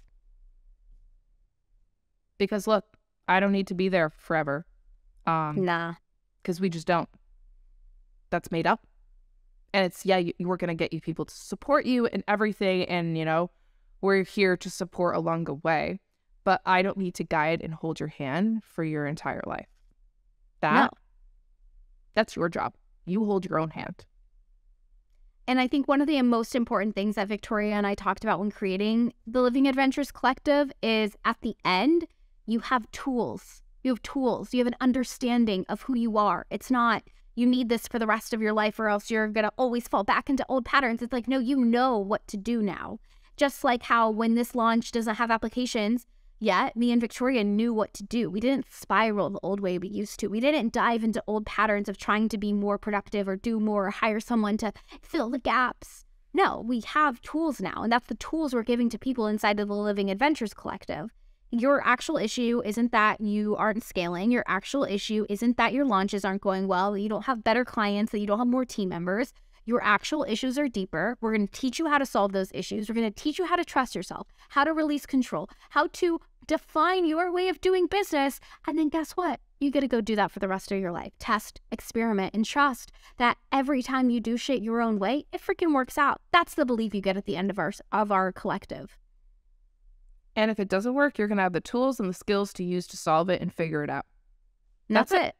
Because look, I don't need to be there forever. Nah. Because we just don't. That's made up. And it's, we're going to get you people to support you and everything. And, you know, we're here to support along the way. But I don't need to guide and hold your hand for your entire life. That's your job. You hold your own hand. And I think one of the most important things that Victoria and I talked about when creating the Living Adventures Collective is at the end, you have tools. You have tools. You have an understanding of who you are. It's not, you need this for the rest of your life or else you're going to always fall back into old patterns. It's like, no, you know what to do now. Just like how when this launch doesn't have applications yet, me and Victoria knew what to do. We didn't spiral the old way we used to. We didn't dive into old patterns of trying to be more productive or do more or hire someone to fill the gaps. No, we have tools now, and that's the tools we're giving to people inside of the Living Adventures Collective. Your actual issue isn't that you aren't scaling. Your actual issue isn't that your launches aren't going well, that you don't have better clients, that you don't have more team members. Your actual issues are deeper. We're going to teach you how to solve those issues. We're going to teach you how to trust yourself, how to release control, how to define your way of doing business. And then guess what? You get to go do that for the rest of your life. Test, experiment, and trust that every time you do shit your own way, it freaking works out. That's the belief you get at the end of our collective. And if it doesn't work, you're going to have the tools and the skills to use to solve it and figure it out. That's it.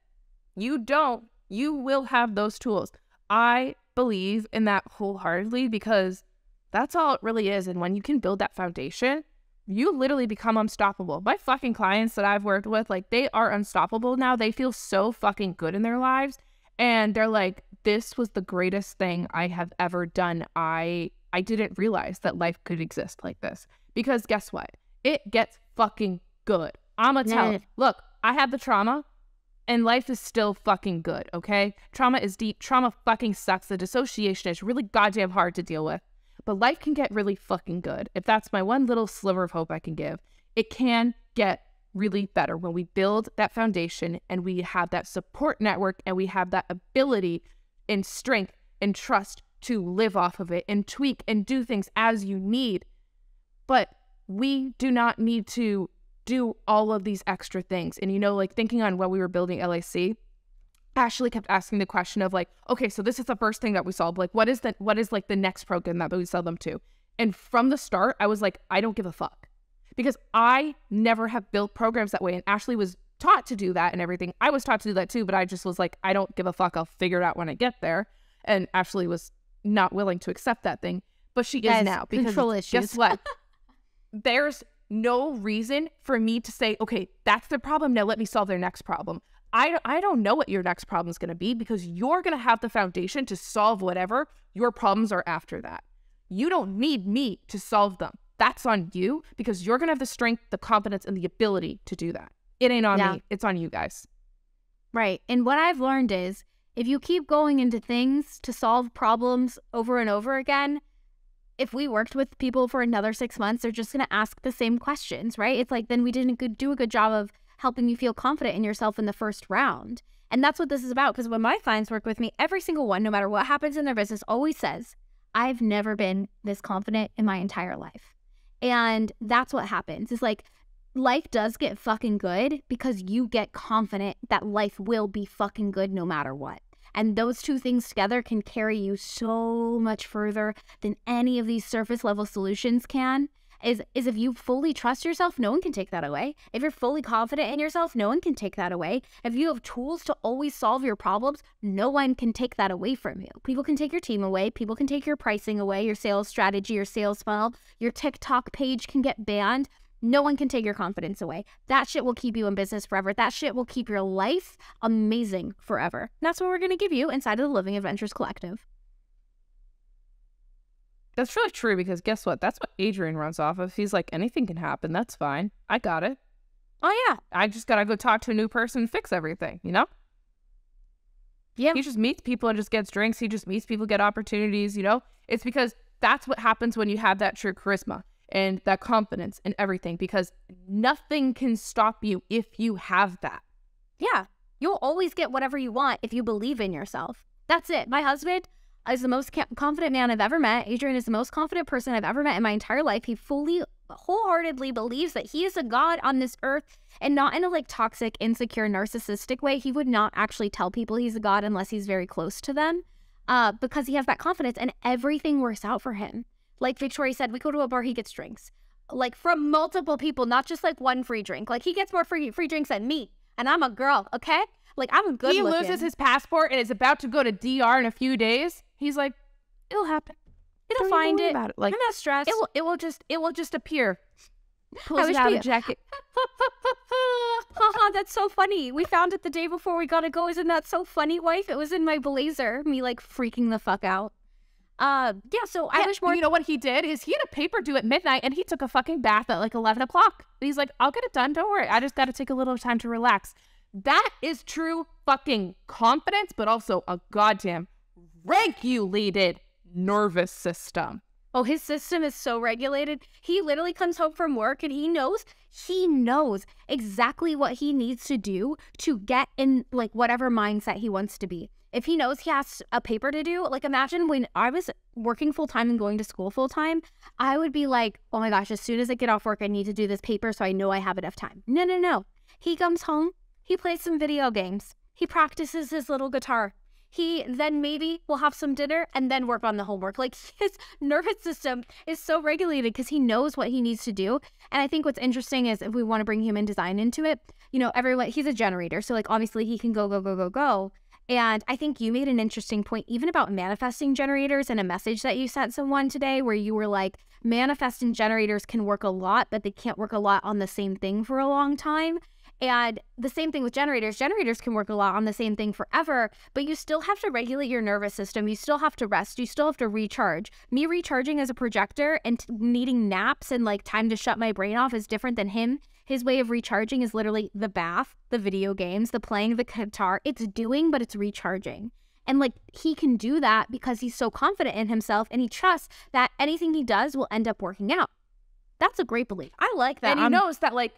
You will have those tools. I believe in that wholeheartedly because that's all it really is. And when you can build that foundation, you literally become unstoppable. My fucking clients that I've worked with, like, they are unstoppable now. They feel so fucking good in their lives. And they're like, this was the greatest thing I have ever done. I didn't realize that life could exist like this. Because guess what? It gets fucking good. I'ma tell you. Look, I had the trauma and life is still fucking good, okay? Trauma is deep. Trauma fucking sucks. The dissociation is really goddamn hard to deal with. But life can get really fucking good. If that's my one little sliver of hope I can give, it can get really better when we build that foundation and we have that support network and we have that ability and strength and trust to live off of it and tweak and do things as you need. But we do not need to do all of these extra things. And, you know, like thinking on when we were building LAC, Ashley kept asking the question of like, okay, so this is the first thing that we solve. Like, what is like the next program that we sell them to? And from the start, I was like, I don't give a fuck because I never have built programs that way. And Ashley was taught to do that and everything. I was taught to do that too, but I just was like, I don't give a fuck. I'll figure it out when I get there. And Ashley was not willing to accept that thing, but she is now because control issues. Guess what? There's no reason for me to say, okay, that's the problem. Now let me solve their next problem. I don't know what your next problem is going to be because you're going to have the foundation to solve whatever your problems are after that. You don't need me to solve them. That's on you because you're going to have the strength, the confidence, and the ability to do that. It ain't on me. It's on you guys. Right. And what I've learned is if you keep going into things to solve problems over and over again, if we worked with people for another 6 months, they're just going to ask the same questions, right? It's like, then we didn't do a good job of helping you feel confident in yourself in the first round. And that's what this is about. Because when my clients work with me, every single one, no matter what happens in their business, always says, I've never been this confident in my entire life. And that's what happens. It's like, life does get fucking good because you get confident that life will be fucking good no matter what. And those two things together can carry you so much further than any of these surface level solutions can. Is if you fully trust yourself, no one can take that away. If you're fully confident in yourself, no one can take that away. If you have tools to always solve your problems, no one can take that away from you. People can take your team away. People can take your pricing away, your sales strategy, your sales funnel. Your TikTok page can get banned. No one can take your confidence away. That shit will keep you in business forever. That shit will keep your life amazing forever. And that's what we're going to give you inside of the Living Adventures Collective. That's really true, because guess what? That's what Adrian runs off of. He's like, anything can happen. That's fine. I got it. Oh, yeah. I just got to go talk to a new person and fix everything, you know? Yeah. He just meets people and just gets drinks. He just meets people, get opportunities, you know? It's because that's what happens when you have that true charisma and that confidence and everything, because nothing can stop you if you have that. Yeah. You'll always get whatever you want if you believe in yourself. That's it. My husband is the most confident man I've ever met. Adrian is the most confident person I've ever met in my entire life. He fully, wholeheartedly believes that he is a god on this earth, and not in a like toxic, insecure, narcissistic way. He would not actually tell people he's a god unless he's very close to them, because he has that confidence and everything works out for him. Like Victoria said, we go to a bar, he gets drinks. Like from multiple people, not just like one free drink. Like he gets more free drinks than me. And I'm a girl, okay? Like I'm good looking. He loses his passport and is about to go to DR in a few days. He's like, it'll happen. It'll find it. About it. Like, I'm not stressed. It will just appear. Pulls I it out of wish the jacket. Haha, that's so funny. We found it the day before we gotta go. Isn't that so funny, wife? It was in my blazer. Me like freaking the fuck out. Yeah, so I wish more. You know what he did is he had a paper due at midnight and he took a fucking bath at like 11 o'clock. And he's like, I'll get it done. Don't worry. I just got to take a little time to relax. That is true fucking confidence, but also a goddamn regulated nervous system. Oh, his system is so regulated. He literally comes home from work and he knows exactly what he needs to do to get in like whatever mindset he wants to be. If he knows he has a paper to do, like imagine when I was working full-time and going to school full-time, I would be like, oh my gosh, as soon as I get off work, I need to do this paper so I know I have enough time. No. He comes home, he plays some video games, he practices his little guitar. He then maybe will have some dinner and then work on the homework. Like his nervous system is so regulated because he knows what he needs to do. And I think what's interesting is if we want to bring human design into it, you know, everyone, he's a generator. So like obviously he can go. And I think you made an interesting point even about manifesting generators in a message that you sent someone today where you were like, manifesting generators can work a lot, but they can't work a lot on the same thing for a long time. And the same thing with generators. Generators can work a lot on the same thing forever, but you still have to regulate your nervous system. You still have to rest. You still have to recharge. Me recharging as a projector and needing naps and like time to shut my brain off is different than him. His way of recharging is literally the bath, the video games, the playing the guitar. It's doing, but it's recharging. And like he can do that because he's so confident in himself and he trusts that anything he does will end up working out. That's a great belief. I like that. And he knows that like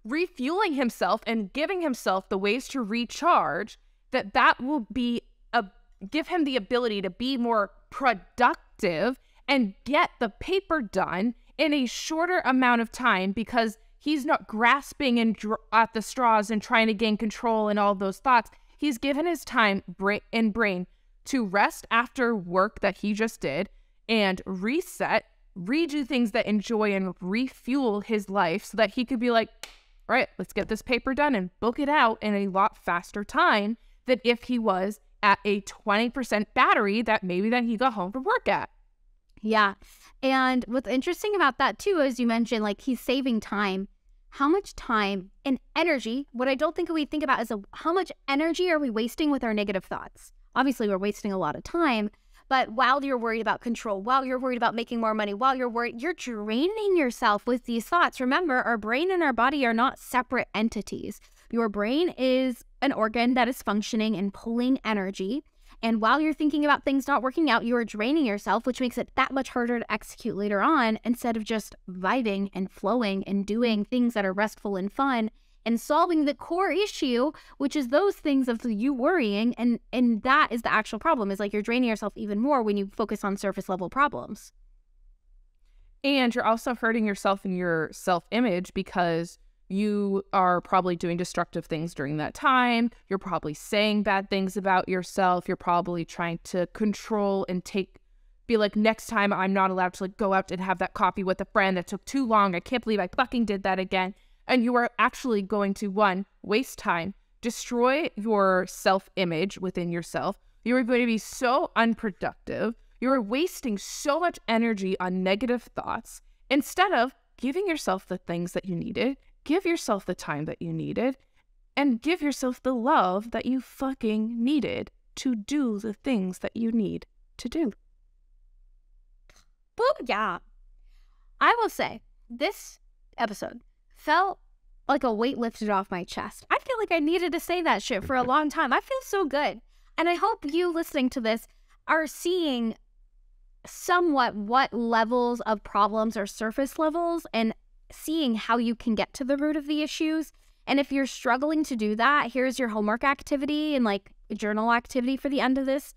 refueling himself and giving himself the ways to recharge, that will be give him the ability to be more productive and get the paper done in a shorter amount of time because he's not grasping at the straws and trying to gain control and all those thoughts. He's given his time and brain to rest after work that he just did and reset, redo things that enjoy and refuel his life so that he could be like, all right, let's get this paper done and book it out in a lot faster time than if he was at a 20% battery that maybe then he got home from work at. Yeah. And what's interesting about that too, as you mentioned, like he's saving time. How much time and energy, what I don't think we think about is how much energy are we wasting with our negative thoughts? Obviously, we're wasting a lot of time. But while you're worried about control, while you're worried about making more money, while you're worried, you're draining yourself with these thoughts. Remember, our brain and our body are not separate entities. Your brain is an organ that is functioning and pulling energy. And while you're thinking about things not working out, you're draining yourself, which makes it that much harder to execute later on instead of just vibing and flowing and doing things that are restful and fun and solving the core issue, which is those things of you worrying. And that is the actual problem, is like you're draining yourself even more when you focus on surface level problems. And you're also hurting yourself in your self-image because you are probably doing destructive things during that time. You're probably saying bad things about yourself. You're probably trying to control and be like, next time I'm not allowed to like go out and have that coffee with a friend. That took too long. I can't believe I fucking did that again. And you are actually going to, one, waste time, destroy your self-image within yourself. You are going to be so unproductive. You're wasting so much energy on negative thoughts instead of giving yourself the things that you needed, give yourself the time that you needed, and give yourself the love that you fucking needed to do the things that you need to do. Yeah. I will say, this episode felt like a weight lifted off my chest. I feel like I needed to say that shit for a long time. I feel so good. And I hope you listening to this are seeing somewhat what levels of problems are surface levels and seeing how you can get to the root of the issues. And if you're struggling to do that, here's your homework activity and like a journal activity for the end of this.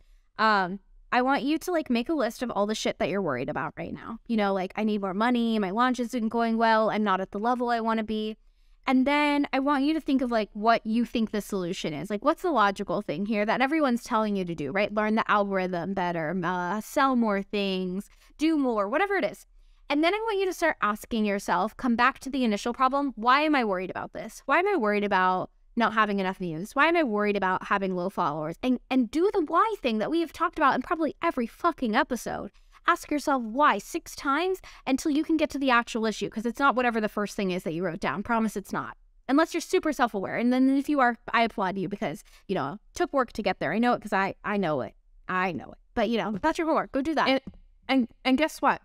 I want you to like make a list of all the shit that you're worried about right now. You know, like I need more money, my launch isn't going well, I'm not at the level I want to be. And then I want you to think of like what you think the solution is. Like what's the logical thing here that everyone's telling you to do, right? Learn the algorithm better, sell more things, do more, whatever it is. And then I want you to start asking yourself, come back to the initial problem. Why am I worried about this? Why am I worried about not having enough views? Why am I worried about having low followers? And do the why thing that we have talked about in probably every fucking episode. Ask yourself why 6 times until you can get to the actual issue, because it's not whatever the first thing is that you wrote down. Promise it's not. Unless you're super self-aware. And then if you are, I applaud you because, you know, it took work to get there. I know it because I know it. I know it. But, you know, that's your homework. Go do that. And guess what?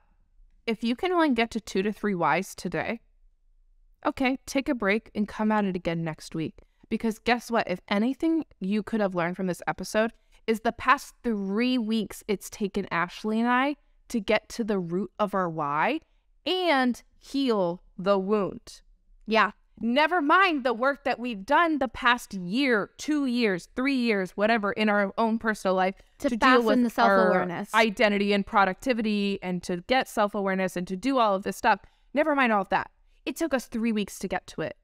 If you can only get to 2 to 3 whys today, okay, take a break and come at it again next week. Because guess what? If anything you could have learned from this episode is the past 3 weeks it's taken Ashley and I to get to the root of our why and heal the wound. Yeah. Never mind the work that we've done the past year, 2 years, 3 years, whatever, in our own personal life to deal with the self-awareness, our identity and productivity and to get self-awareness and to do all of this stuff. Never mind all of that. It took us 3 weeks to get to it.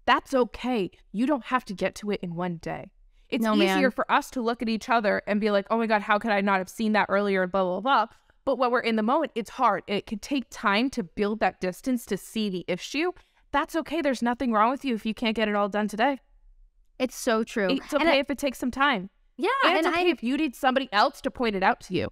That's okay. You don't have to get to it in one day. It's easier for us to look at each other and be like, oh my God, how could I not have seen that earlier, blah, blah, blah. But when we're in the moment, it's hard. It can take time to build that distance to see the issue. That's okay. There's nothing wrong with you if you can't get it all done today. It's so true. It's okay if it takes some time. Yeah. And it's okay if you need somebody else to point it out to you.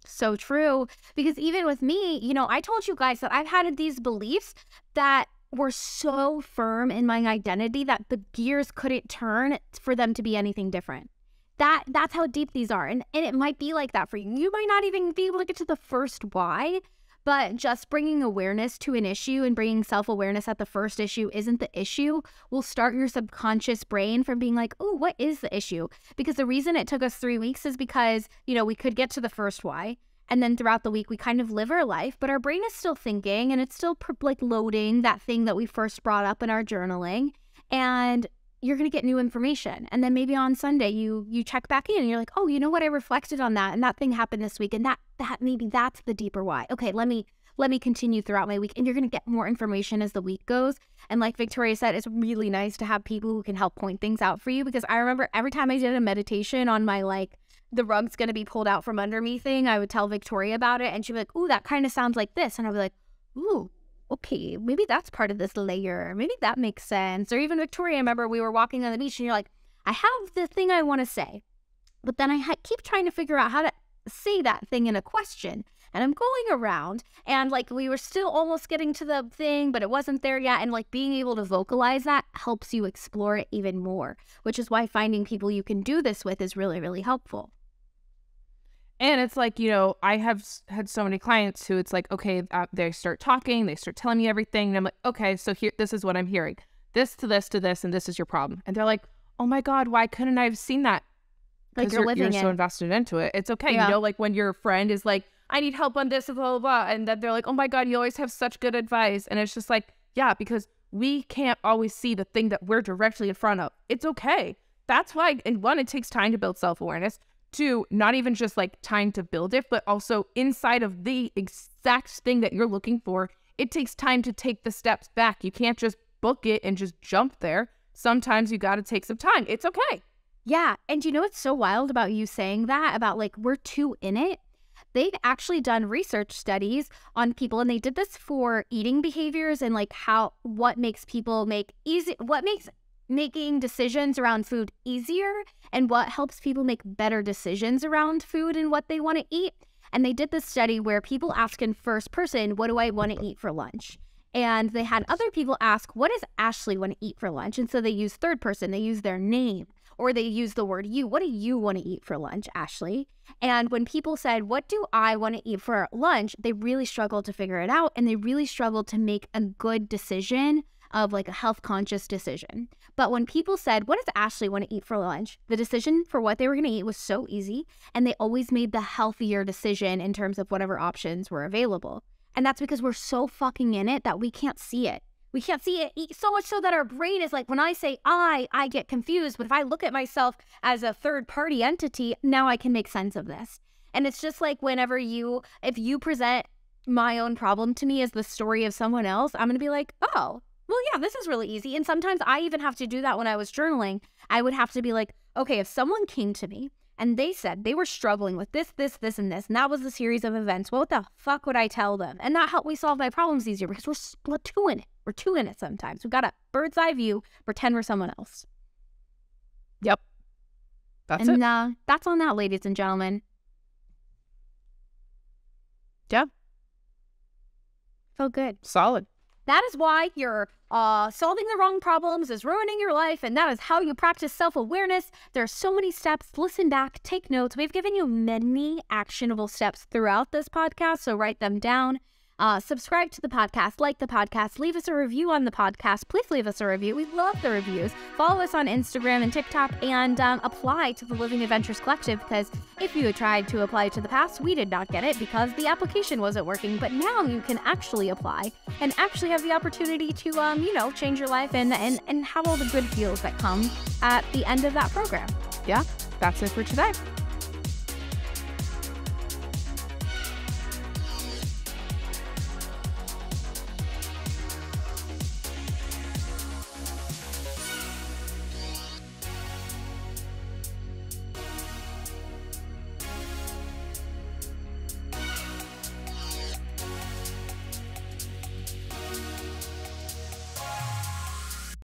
So true. Because even with me, you know, I told you guys that I've had these beliefs that were so firm in my identity that the gears couldn't turn for them to be anything different. That's how deep these are. And it might be like that for you. You might not even be able to get to the first why, but just bringing awareness to an issue and bringing self-awareness at the first issue isn't the issue will start your subconscious brain from being like, oh, what is the issue? Because the reason it took us 3 weeks is because, you know, we could get to the first why. And then throughout the week, we kind of live our life, but our brain is still thinking and it's still like loading that thing that we first brought up in our journaling. And you're going to get new information. And then maybe on Sunday, you check back in and you're like, oh, you know what? I reflected on that and that thing happened this week. And that maybe that's the deeper why. Okay, let me continue throughout my week. And you're going to get more information as the week goes. And like Victoria said, it's really nice to have people who can help point things out for you. Because I remember every time I did a meditation on my like, the rug's going to be pulled out from under me thing, I would tell Victoria about it. And she'd be like, ooh, that kind of sounds like this. And I'd be like, ooh, okay, maybe that's part of this layer. Maybe that makes sense. Or even Victoria, I remember we were walking on the beach and you're like, I have the thing I want to say. But then I keep trying to figure out how to say that thing in a question. And I'm going around and like we were still almost getting to the thing, but it wasn't there yet. And like being able to vocalize that helps you explore it even more, which is why finding people you can do this with is really, really helpful. And it's like, you know, I have had so many clients who it's like, okay, they start talking, they start telling me everything. And I'm like, okay, so here, this is what I'm hearing. This to this to this, and this is your problem. And they're like, oh my God, why couldn't I have seen that Like you're living so invested into it. It's okay. Yeah. You know, like when your friend is like, I need help on this, blah, blah, blah. And then they're like, oh my God, you always have such good advice. And it's just like, yeah, because we can't always see the thing that we're directly in front of. It's okay. That's why, and one, it takes time to build self-awareness. Two, not even just like time to build it, but also inside of the exact thing that you're looking for, it takes time to take the steps back. You can't just book it and just jump there. Sometimes you got to take some time. It's okay. Yeah. And you know what's so wild about you saying that, about like we're too in it? They've actually done research studies on people, and they did this for eating behaviors and like what makes people what makes making decisions around food easier and what helps people make better decisions around food and what they want to eat. And they did this study where people ask in first person, what do I want to eat for lunch? And they had other people ask, what does Ashley want to eat for lunch? And so they use third person, they use their name, or they use the word you. What do you want to eat for lunch, Ashley? And when people said, what do I want to eat for lunch? They really struggled to figure it out, and they really struggled to make a good decision of like a health conscious decision. But when people said, what does Ashley want to eat for lunch? The decision for what they were going to eat was so easy, and they always made the healthier decision in terms of whatever options were available. And that's because we're so fucking in it that we can't see it. We can't see it so much so that our brain is like, when I say I get confused. But if I look at myself as a third party entity, now I can make sense of this. And it's just like whenever if you present my own problem to me as the story of someone else, I'm going to be like, oh, well, yeah, this is really easy. And sometimes I even have to do that when I was journaling. I would have to be like, okay, if someone came to me and they said they were struggling with this, and this, and that was the series of events, what the fuck would I tell them? And that helped me solve my problems easier, because we're too in it. We're too in it sometimes. We've got a bird's eye view, pretend we're someone else. Yep. That's it. And that's on that, ladies and gentlemen. Yep. Felt good. Solid. That is why you're solving the wrong problems is ruining your life, and that is how you practice self-awareness. There are so many steps. Listen back, take notes. We've given you many actionable steps throughout this podcast, so write them down. Subscribe to the podcast, like the podcast, leave us a review on the podcast. Please leave us a review. We love the reviews. Follow us on Instagram and TikTok, and apply to the Living Adventures Collective, because if you had tried to apply to the past, we did not get it because the application wasn't working. But now you can actually apply and actually have the opportunity to, change your life and have all the good feels that come at the end of that program. Yeah, that's it for today.